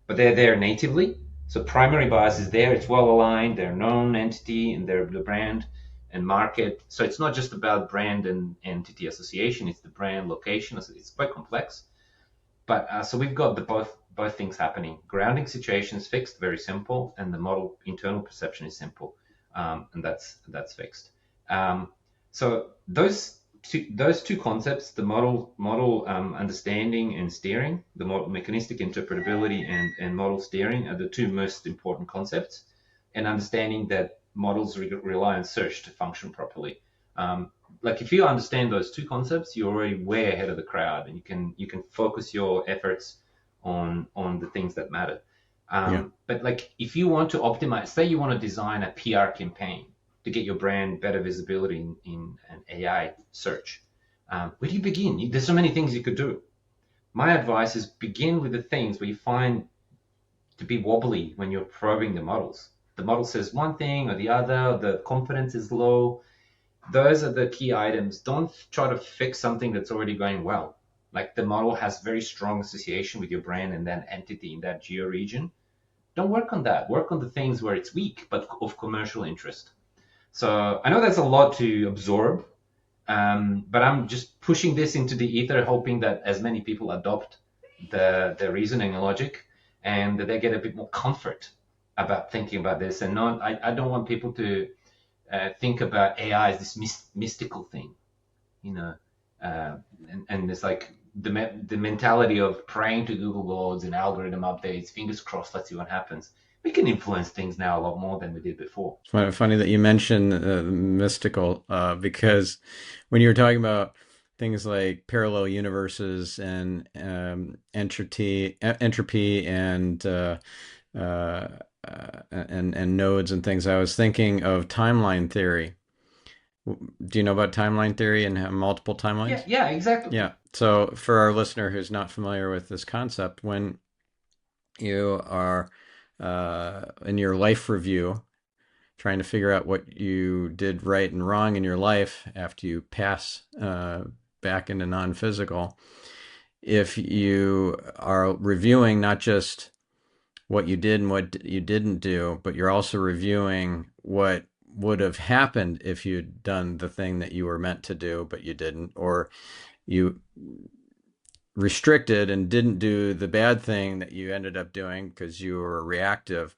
but they're there natively. So primary bias is there. It's well aligned. They're a known entity and they're the brand and market. So it's not just about brand and entity association. It's the brand location. It's quite complex. But so we've got the both things happening. Grounding situation is fixed, very simple, and the model internal perception is simple, and that's fixed. So those two concepts, the model understanding and steering, the model mechanistic interpretability and model steering, are the two most important concepts, and understanding that models rely on search to function properly. Like if you understand those two concepts, you're already way ahead of the crowd, and you can focus your efforts on the things that matter. But like if you want to optimize, say you want to design a PR campaign to get your brand better visibility in an AI search, where do you begin? There's so many things you could do. My advice is begin with the things where you find to be wobbly when you're probing the models. The model says one thing or the other, the confidence is low. Those are the key items. Don't try to fix something that's already going well. Like the model has very strong association with your brand and that entity in that geo region. Don't work on that. Work on the things where it's weak, but of commercial interest. So I know that's a lot to absorb, but I'm just pushing this into the ether, hoping that as many people adopt the reasoning and logic, and that they get a bit more comfort about thinking about this. And not, I don't want people to think about AI as this mystical thing, you know, and it's like the mentality of praying to Google gods and algorithm updates, fingers crossed, let's see what happens. We can influence things now a lot more than we did before. It's funny that you mentioned mystical, because when you were talking about things like parallel universes and entropy uh, and nodes and things, I was thinking of timeline theory. Do you know about timeline theory and multiple timelines? Yeah, exactly. Yeah. So for our listener who's not familiar with this concept, when you are in your life review, trying to figure out what you did right and wrong in your life after you pass back into non-physical, if you are reviewing not just what you did and what you didn't do, but you're also reviewing what would have happened if you'd done the thing that you were meant to do, but you didn't, or you restricted and didn't do the bad thing that you ended up doing because you were reactive,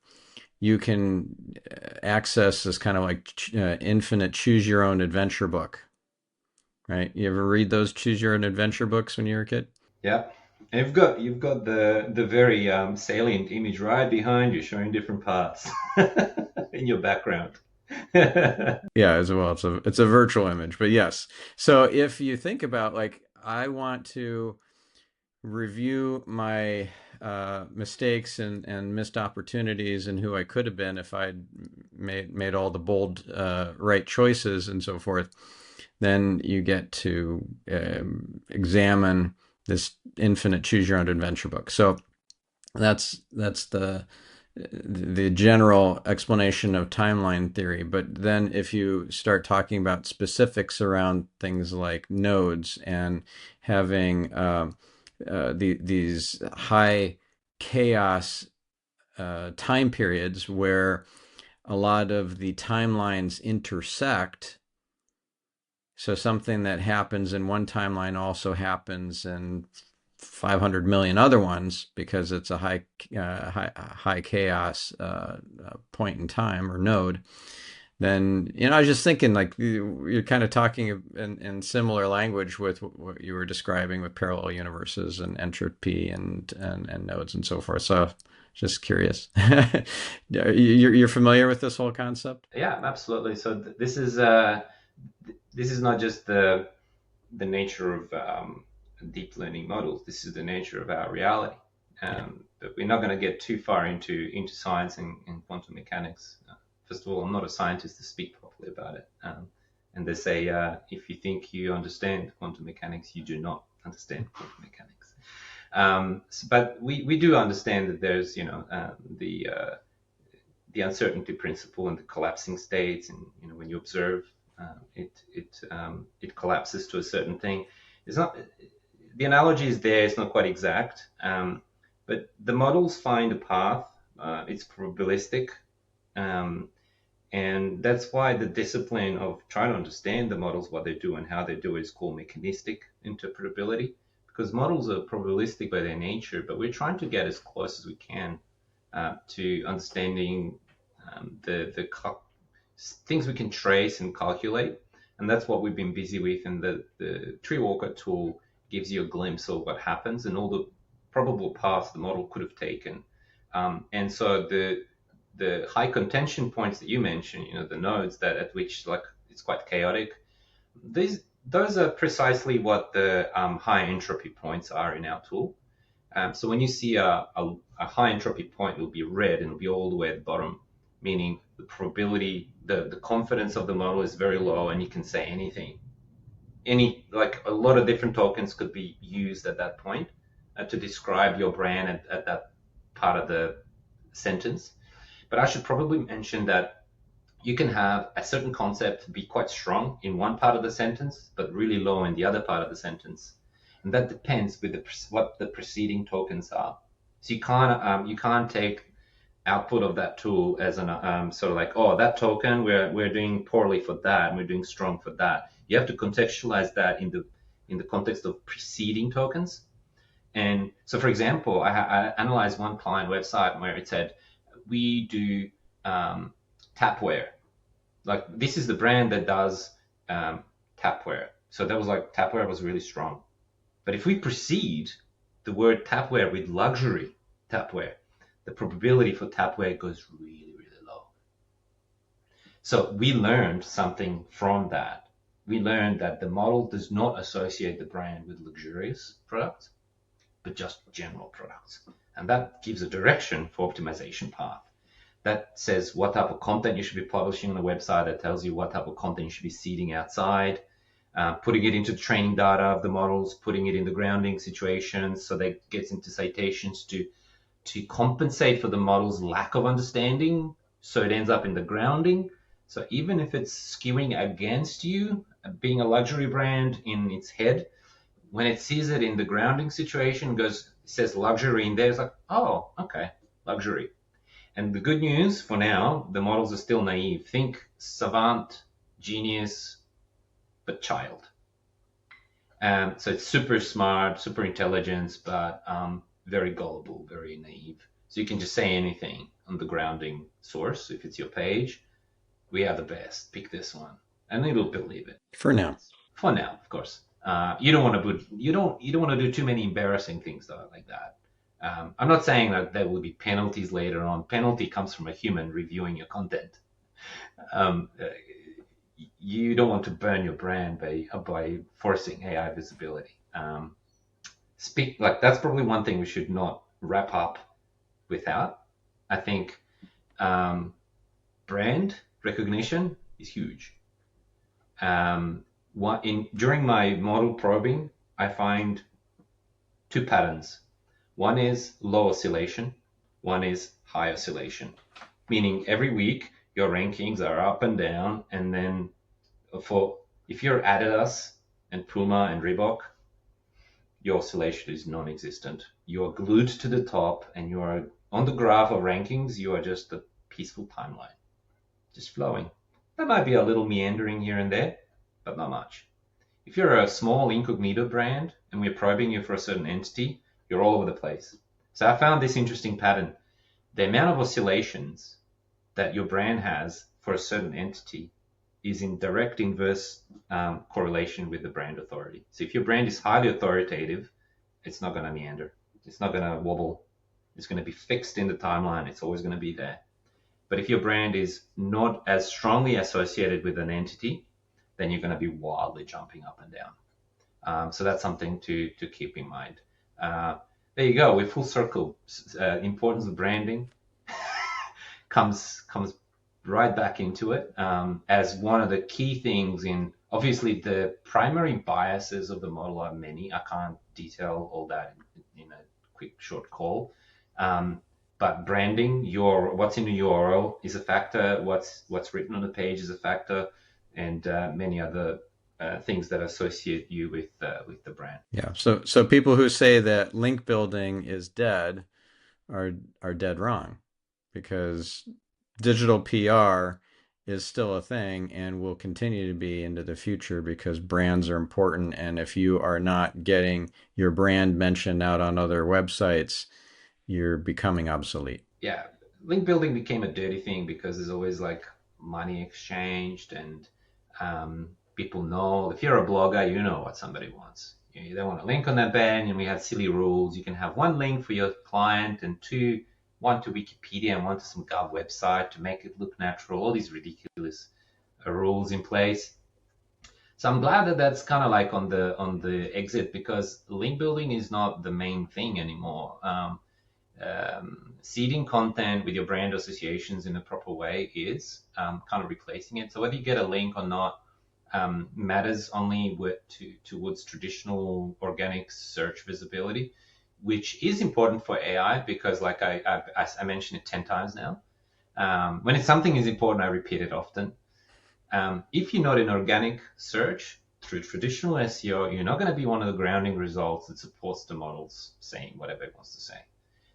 you can access this kind of like infinite choose your own adventure book, right? You ever read those choose your own adventure books when you were a kid? Yeah. And you've got the very salient image right behind you showing different parts in your background. Yeah, as well. It's a virtual image, but yes. So if you think about like I want to review my mistakes and missed opportunities and who I could have been if I'd made all the bold right choices and so forth, then you get to examine this infinite choose your own adventure book. So that's the general explanation of timeline theory. But then if you start talking about specifics around things like nodes and having these high chaos time periods where a lot of the timelines intersect. So something that happens in one timeline also happens in 500 million other ones because it's a high chaos point in time or node. then, I was just thinking, like, you're kind of talking in similar language with what you were describing with parallel universes and entropy and nodes and so forth. So just curious. You're familiar with this whole concept? Yeah, absolutely. So this is not just the nature of deep learning models. This is the nature of our reality. But we're not going to get too far into science and quantum mechanics. First of all, I'm not a scientist to speak properly about it. And they say if you think you understand quantum mechanics, you do not understand quantum mechanics. But we do understand that there's the uncertainty principle and the collapsing states, and when you observe, it collapses to a certain thing. It's not the analogy is there. It's not quite exact, but the models find a path. It's probabilistic, and that's why the discipline of trying to understand the models, what they do and how they do it, is called mechanistic interpretability. Because models are probabilistic by their nature, but we're trying to get as close as we can to understanding the things we can trace and calculate. And that's what we've been busy with. And the TreeWalker tool gives you a glimpse of what happens and all the probable paths the model could have taken. And so the high contention points that you mentioned, the nodes that at which like it's quite chaotic, those are precisely what the high entropy points are in our tool. So when you see a high entropy point, it'll be red and it'll be all the way at the bottom, meaning the probability, the confidence of the model is very low, and you can say anything. Like a lot of different tokens could be used at that point to describe your brand at that part of the sentence. But I should probably mention that you can have a certain concept be quite strong in one part of the sentence, but really low in the other part of the sentence. And that depends with what the preceding tokens are. So you can't take output of that tool as an sort of like, oh, that token we're doing poorly for that, and we're doing strong for that. You have to contextualize that in the context of preceding tokens. And so, for example, I analyzed one client website where it said we do tapware. Like this is the brand that does tapware. So that was like tapware was really strong. But if we precede the word tapware with luxury tapware, the probability for tapware goes really, really low. So we learned something from that. We learned that the model does not associate the brand with luxurious products, but just general products. And that gives a direction for optimization path. That says what type of content you should be publishing on the website. That tells you what type of content you should be seeding outside, putting it into the training data of the models, putting it in the grounding situations so that gets into citations to compensate for the model's lack of understanding. So it ends up in the grounding. So even if it's skewing against you, being a luxury brand in its head, when it sees it in the grounding situation, it says luxury in there, it's like, oh, okay, luxury. And the good news for now, the models are still naive. Think savant, genius, but child. So it's super smart, super intelligent, but very gullible, very naive. So you can just say anything on the grounding source. If it's your page, we are the best. Pick this one, and it'll believe it. For now. For now, of course. You don't want to do too many embarrassing things though, like that. I'm not saying that there will be penalties later on. Penalty comes from a human reviewing your content. You don't want to burn your brand by forcing AI visibility. That's probably one thing we should not wrap up without. I think brand recognition is huge. During my model probing, I find two patterns. One is low oscillation, one is high oscillation, meaning every week your rankings are up and down, and then if you're Adidas and Puma and Reebok, your oscillation is non-existent. You are glued to the top, and you are on the graph of rankings. You are just a peaceful timeline, just flowing. There might be a little meandering here and there, but not much. If you're a small incognito brand and we're probing you for a certain entity, you're all over the place. So I found this interesting pattern. The amount of oscillations that your brand has for a certain entity is in direct inverse correlation with the brand authority. So if your brand is highly authoritative, it's not going to meander. It's not going to wobble. It's going to be fixed in the timeline. It's always going to be there. But if your brand is not as strongly associated with an entity, then you're going to be wildly jumping up and down. So that's something to keep in mind. There you go. We're full circle. Importance of branding comes right back into it as one of the key things in, obviously the primary biases of the model are many. I can't detail all that in a quick short call. But branding, what's in the URL is a factor, what's written on the page is a factor, and many other things that associate you with the brand. Yeah. So people who say that link building is dead are dead wrong, because digital PR is still a thing and will continue to be into the future, because brands are important. And if you are not getting your brand mentioned out on other websites, you're becoming obsolete. Yeah, link building became a dirty thing because there's always like money exchanged, and people know if you're a blogger, you know what somebody wants. They want a link on that band, and we have silly rules. You can have one link for your client and one to Wikipedia and one to some gov website to make it look natural. All these ridiculous rules in place. So I'm glad that that's kind of like on the exit, because link building is not the main thing anymore. Seeding content with your brand associations in a proper way is kind of replacing it. So whether you get a link or not matters only towards traditional organic search visibility, which is important for AI because, like I mentioned it 10 times now. When something is important, I repeat it often. If you're not in organic search through traditional SEO, you're not going to be one of the grounding results that supports the models saying whatever it wants to say.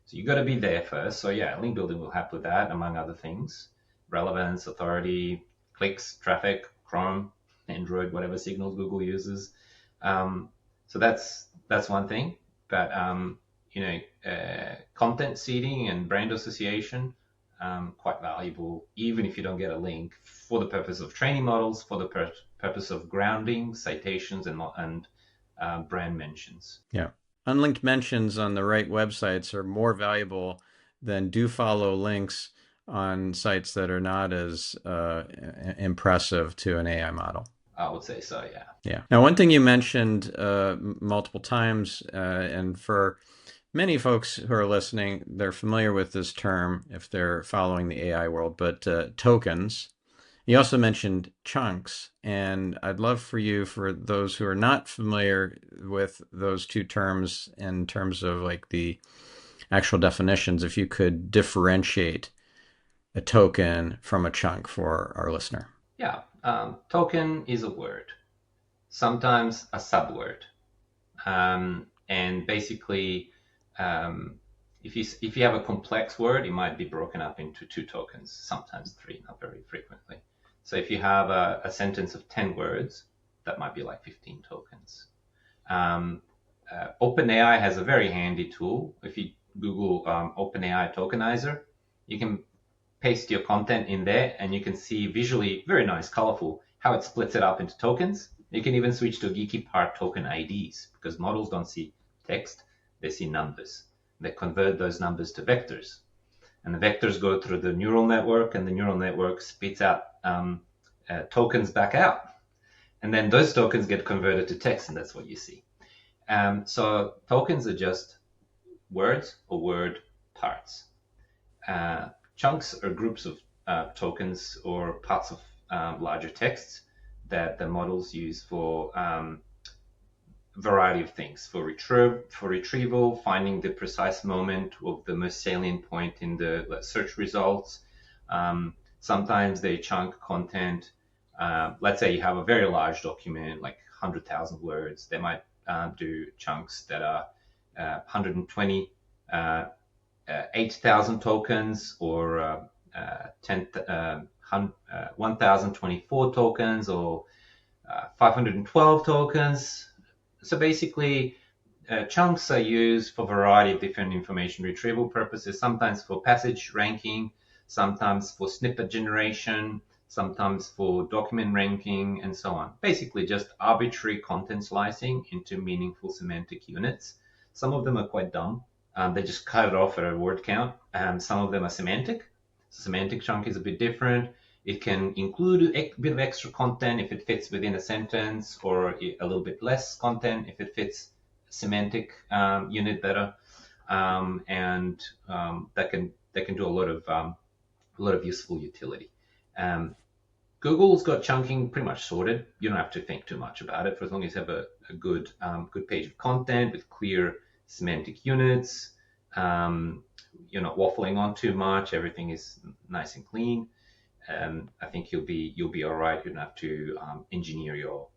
So you got to be there first. So yeah, link building will help with that, among other things. Relevance, authority, clicks, traffic, Chrome, Android, whatever signals Google uses. So that's one thing. But content seeding and brand association, quite valuable, even if you don't get a link, for the purpose of training models, for the purpose of grounding, citations, and brand mentions. Yeah. Unlinked mentions on the right websites are more valuable than do follow links on sites that are not as impressive to an AI model. I would say so, yeah. Yeah. Now, one thing you mentioned multiple times, and for many folks who are listening, they're familiar with this term if they're following the AI world, but tokens. You also mentioned chunks, and I'd love for you, for those who are not familiar with those two terms in terms of like the actual definitions, if you could differentiate a token from a chunk for our listener. Yeah, token is a word, sometimes a subword, and basically, if you have a complex word, it might be broken up into 2 tokens, sometimes 3, not very frequently. So if you have a sentence of 10 words, that might be like 15 tokens. OpenAI has a very handy tool. If you Google OpenAI tokenizer, you can paste your content in there and you can see visually, very nice, colorful, how it splits it up into tokens. You can even switch to geeky part token IDs, because models don't see text, they see numbers. They convert those numbers to vectors. And the vectors go through the neural network, and the neural network spits out tokens back out. And then those tokens get converted to text, and that's what you see. So tokens are just words or word parts. Chunks are groups of tokens or parts of larger texts that the models use for variety of things, for retrieval, finding the precise moment of the most salient point in the search results. Sometimes they chunk content. Let's say you have a very large document, like 100,000 words. They might do chunks that are 120, 8,000 tokens, or 1,024 tokens, or 512 tokens. So basically, chunks are used for a variety of different information retrieval purposes, sometimes for passage ranking, sometimes for snippet generation, sometimes for document ranking, and so on. Basically, just arbitrary content slicing into meaningful semantic units. Some of them are quite dumb. They just cut it off at a word count. Some of them are semantic. So semantic chunk is a bit different. It can include a bit of extra content if it fits within a sentence, or a little bit less content if it fits semantic unit better, and that can do a lot of useful utility. Um, Google's got chunking pretty much sorted. You don't have to think too much about it, for as long as you have a good page of content with clear semantic units. You're not waffling on too much. Everything is nice and clean. I think you'll be all right. You don't have to engineer your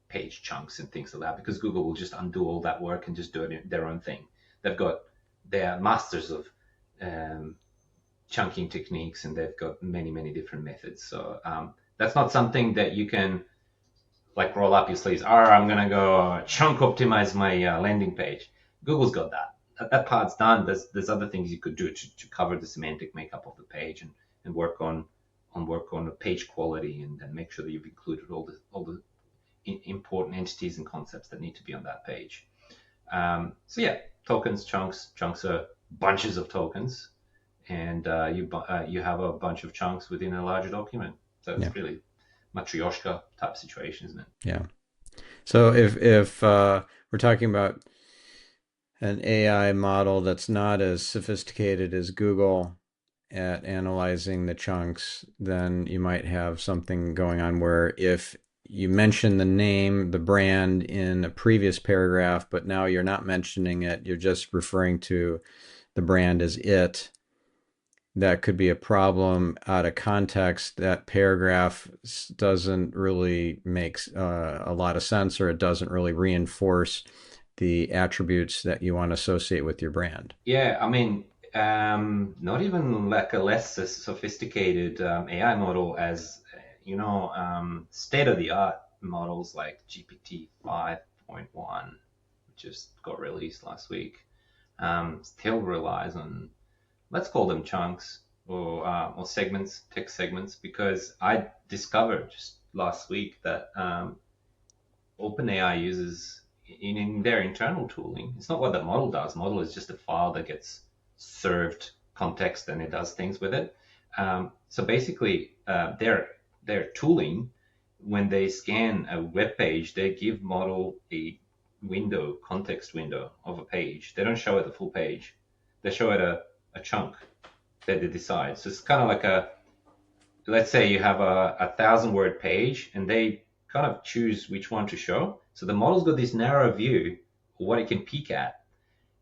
page chunks and things like that, because Google will just undo all that work and just do it their own thing. They're masters of um, chunking techniques, and they've got many different methods. So that's not something that you can like roll up your sleeves. I'm gonna go chunk optimize my landing page. Google's got that. That part's done. There's other things you could do to cover the semantic makeup of the page, and work on the page quality, and make sure that you've included all the important entities and concepts that need to be on that page. So yeah, tokens, chunks are bunches of tokens, and you have a bunch of chunks within a larger document. So it's really matryoshka type situation, isn't it? Yeah. So if we're talking about an AI model that's not as sophisticated as Google at analyzing the chunks, then you might have something going on where if you mention the name, the brand in a previous paragraph, but now you're not mentioning it, you're just referring to the brand as it, that could be a problem out of context. That paragraph doesn't really make a lot of sense, or it doesn't really reinforce the attributes that you want to associate with your brand. Yeah, I mean, not even like a less sophisticated AI model as, state of the art models like GPT 5.1, which just got released last week, still relies on, let's call them chunks, or segments, text segments, because I discovered just last week that OpenAI uses in their internal tooling. It's not what the model does. Model is just a file that gets served context, and it does things with it. So basically, their tooling, when they scan a web page, they give model a context window of a page. They don't show it the full page. They show it a chunk that they decide. So it's kind of like let's say you have a 1,000-word page, and they kind of choose which one to show. So the model's got this narrow view of what it can peek at.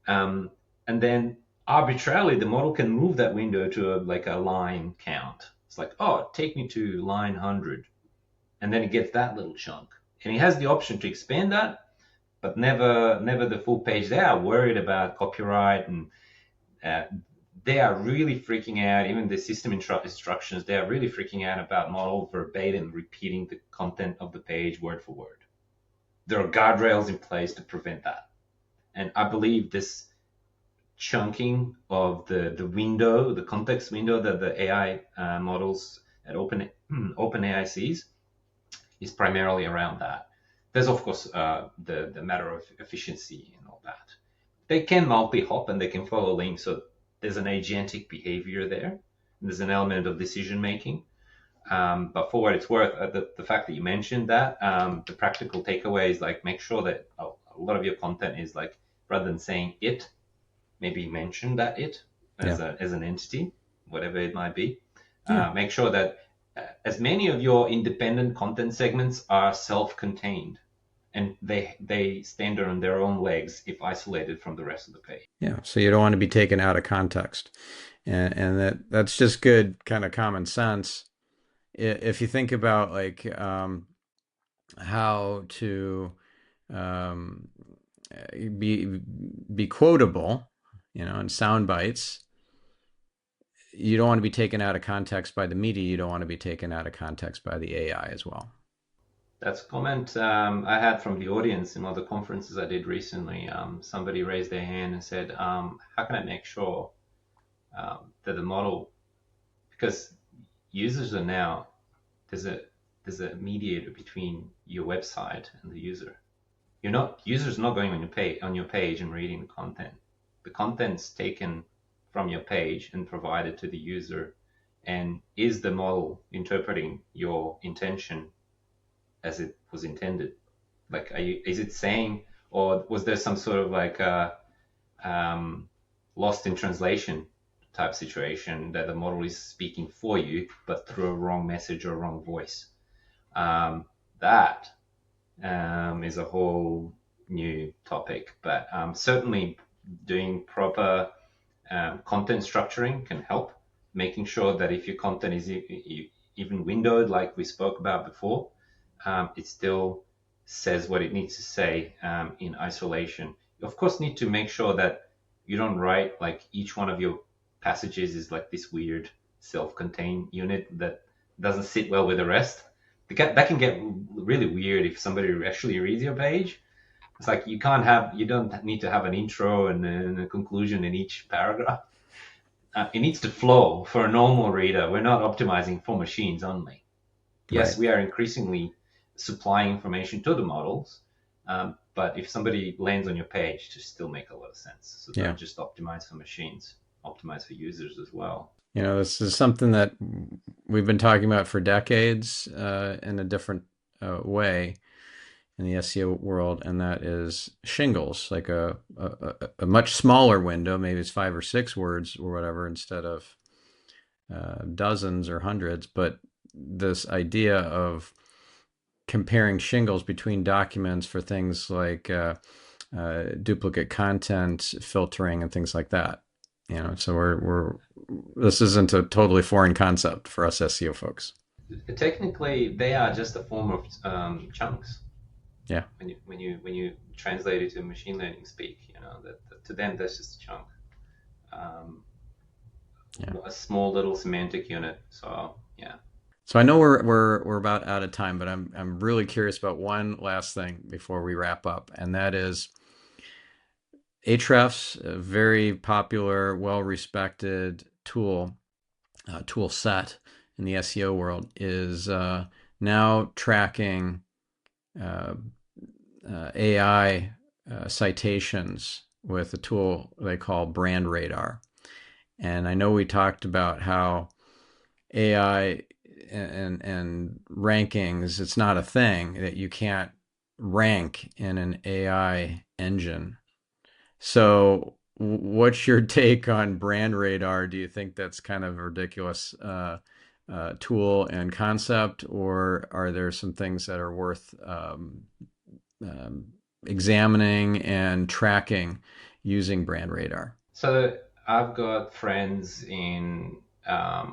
And then arbitrarily, the model can move that window to like a line count. It's like, oh, take me to line 100. And then it gets that little chunk. And it has the option to expand that, but never the full page. They are worried about copyright, and they are really freaking out. Even the system instructions, they are really freaking out about model verbatim repeating the content of the page word for word. There are guardrails in place to prevent that. And I believe this chunking of the window, the context window that the AI models at OpenAI sees, is primarily around that. There's of course the matter of efficiency and all that. They can multi-hop and they can follow links, so there's an agentic behavior there. There's an element of decision making. But for what it's worth, the fact that you mentioned that, the practical takeaway is like, make sure that a lot of your content is like, rather than saying it, maybe mention that it as an entity, whatever it might be. Make sure that as many of your independent content segments are self-contained, and they stand on their own legs if isolated from the rest of the page. Yeah, so you don't want to be taken out of context, and that's just good kind of common sense. If you think about like how to be quotable, in sound bites, you don't want to be taken out of context by the media. You don't want to be taken out of context by the AI as well. That's a comment I had from the audience in one of the conferences I did recently. Somebody raised their hand and said, how can I make sure that the model, because users are now there's a mediator between your website and the user. User's not going on your page and reading the content. The content's taken from your page and provided to the user. And is the model interpreting your intention as it was intended? Like, is it saying, or was there some sort of like lost in translation type situation that the model is speaking for you, but through a wrong message or wrong voice? That is a whole new topic, but certainly doing proper content structuring can help, making sure that if your content is even windowed, like we spoke about before, it still says what it needs to say in isolation. You, of course, need to make sure that you don't write like each one of your passages is like this weird self-contained unit that doesn't sit well with the rest. That can get really weird if somebody actually reads your page. It's like you don't need to have an intro and a conclusion in each paragraph. It needs to flow for a normal reader. We're not optimizing for machines only. Yes, Right. we are increasingly supplying information to the models, but if somebody lands on your page, to still make a lot of sense. So Yeah. don't just optimize for machines, optimize for users as well. This is something that we've been talking about for decades in a different way in the SEO world, and that is shingles, like a much smaller window, maybe it's 5 or 6 words or whatever, instead of dozens or hundreds. But this idea of comparing shingles between documents for things like duplicate content filtering and things like that. So we're this isn't a totally foreign concept for us SEO folks. Technically, they are just a form of chunks. Yeah. When you translate it to machine learning speak, that to them that's just a chunk, Yeah. a small little semantic unit. So yeah. So I know we're about out of time, but I'm really curious about one last thing before we wrap up, and that is Ahrefs, a very popular, well-respected tool set in the SEO world, is now tracking AI citations with a tool they call Brand Radar. And I know we talked about how AI and rankings, it's not a thing, that you can't rank in an AI engine. So what's your take on Brand Radar? Do you think that's kind of a ridiculous tool and concept, or are there some things that are worth examining and tracking using Brand Radar? So I've got friends in a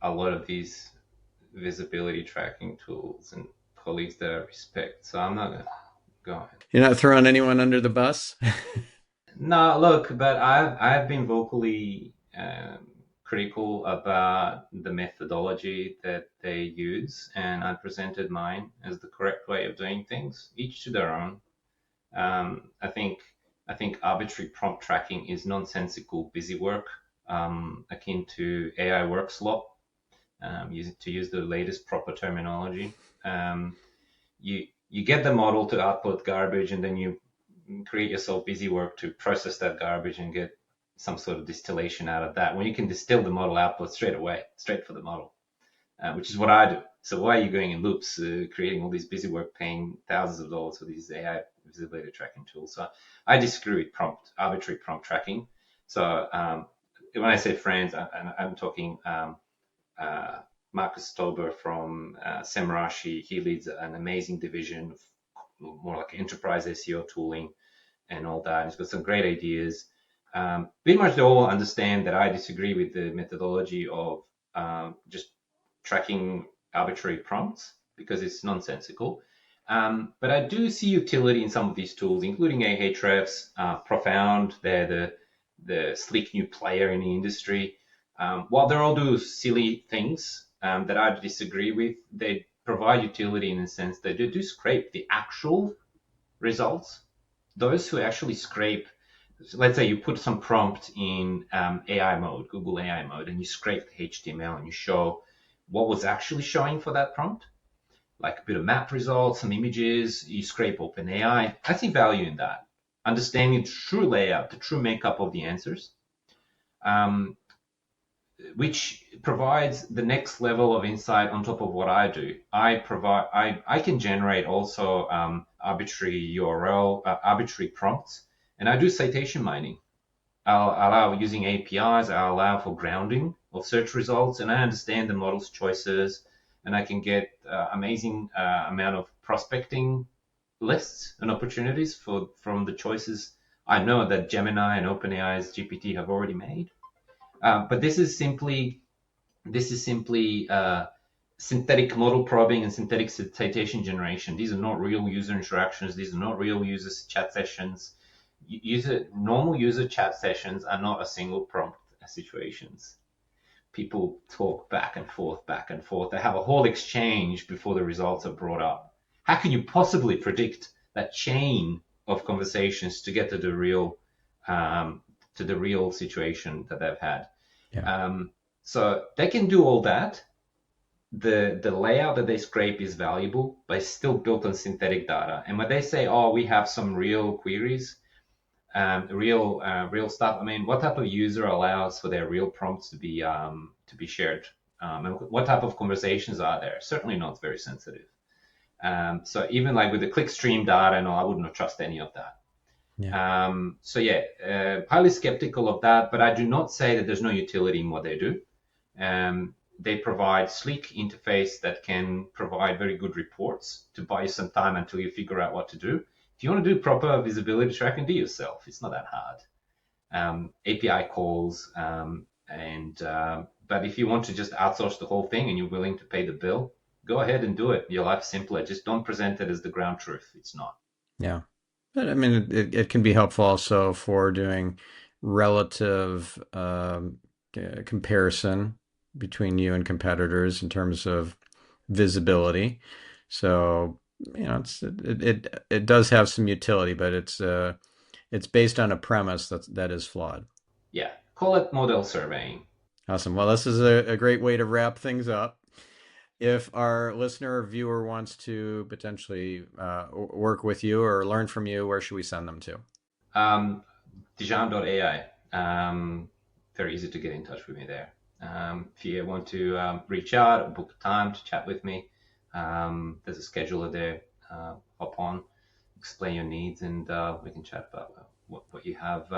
lot of these visibility tracking tools and colleagues that I respect. So I'm not gonna go ahead. You're not throwing anyone under the bus? No, look, but I've been vocally critical about the methodology that they use, and I presented mine as the correct way of doing things, each to their own. I think arbitrary prompt tracking is nonsensical busy work, akin to AI work slop, to use the latest proper terminology. You get the model to output garbage, and then you create yourself busy work to process that garbage and get some sort of distillation out of that. When you can distill the model output straight away, straight for the model, which is what I do. So why are you going in loops, creating all these busy work, paying thousands of dollars for these AI visibility tracking tools? So I disagree with arbitrary prompt tracking. So when I say friends, I'm talking Marcus Stober from Semrush. He leads an amazing division of more like enterprise SEO tooling and all that. He's got some great ideas. Pretty much they all understand that I disagree with the methodology of just tracking arbitrary prompts because it's nonsensical. But I do see utility in some of these tools, including Ahrefs, Profound. They're the sleek new player in the industry. While they all do silly things that I disagree with, they provide utility in the sense that they do scrape the actual results. Those who actually scrape, let's say you put some prompt in AI mode, Google AI mode, and you scrape the HTML and you show what was actually showing for that prompt, like a bit of map results, some images. You scrape OpenAI. I see value in that. Understanding the true layout, the true makeup of the answers, um, which provides the next level of insight on top of what I do. I can generate also arbitrary URL, arbitrary prompts, and I do citation mining. I'll allow using APIs, I'll allow for grounding of search results, and I understand the model's choices, and I can get amazing amount of prospecting lists and opportunities from the choices I know that Gemini and OpenAI's GPT have already made. But this is simply synthetic model probing and synthetic citation generation. These are not real user interactions. These are not real user chat sessions. Normal user chat sessions are not a single prompt situations. People talk back and forth, back and forth. They have a whole exchange before the results are brought up. How can you possibly predict that chain of conversations to get to the real situation that they've had? Yeah. So they can do all that. The layout that they scrape is valuable, but it's still built on synthetic data. And when they say, "Oh, we have some real queries, real stuff," I mean, what type of user allows for their real prompts to be shared? And what type of conversations are there? Certainly not very sensitive. So even like with the clickstream data, no, I wouldn't trust any of that. Yeah. So yeah, highly skeptical of that, but I do not say that there's no utility in what they do. They provide sleek interface that can provide very good reports to buy you some time until you figure out what to do. If you want to do proper visibility tracking, do yourself. It's not that hard. API calls, but if you want to just outsource the whole thing and you're willing to pay the bill, go ahead and do it. Your life's simpler. Just don't present it as the ground truth. It's not. Yeah. But I mean, it can be helpful also for doing relative comparison between you and competitors in terms of visibility. So, it does have some utility, but it's based on a premise that is flawed. Yeah, call it model surveying. Awesome. Well, this is a great way to wrap things up. If our listener or viewer wants to potentially work with you or learn from you, where should we send them to? DEJAN.ai. Very easy to get in touch with me there. If you want to reach out or book time to chat with me, there's a scheduler there. Hop on, explain your needs, and we can chat about what you have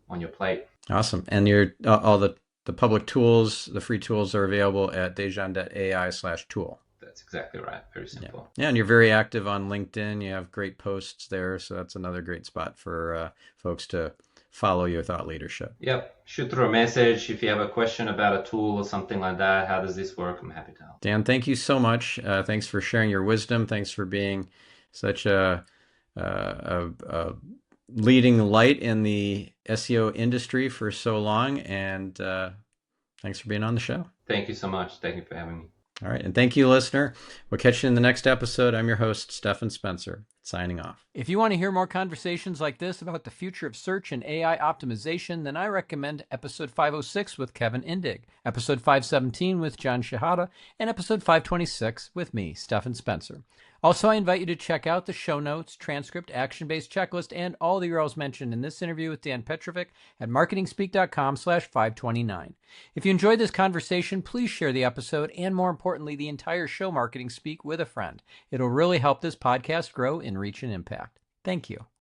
on your plate. Awesome. And all the public tools, the free tools are available at dejan.ai/tool. That's exactly right. Very simple. Yeah, and you're very active on LinkedIn. You have great posts there, so that's another great spot for folks to follow your thought leadership. Yep. Shoot through a message if you have a question about a tool or something like that. How does this work? I'm happy to help. Dan, thank you so much. Thanks for sharing your wisdom. Thanks for being such a leading light in the SEO industry for so long, and thanks for being on the show. Thank you so much. Thank you for having me. All right, and thank you, listener. We'll catch you in the next episode. I'm your host, Stephan Spencer, signing off. If you want to hear more conversations like this about the future of search and AI optimization, then I recommend episode 506 with Kevin Indig, episode 517 with John Shahada, and episode 526 with me, Stephan Spencer. Also, I invite you to check out the show notes, transcript, action-based checklist, and all the URLs mentioned in this interview with Dan Petrovic at marketingspeak.com/529. If you enjoyed this conversation, please share the episode and, more importantly, the entire show Marketing Speak with a friend. It'll really help this podcast grow in reach and impact. Thank you.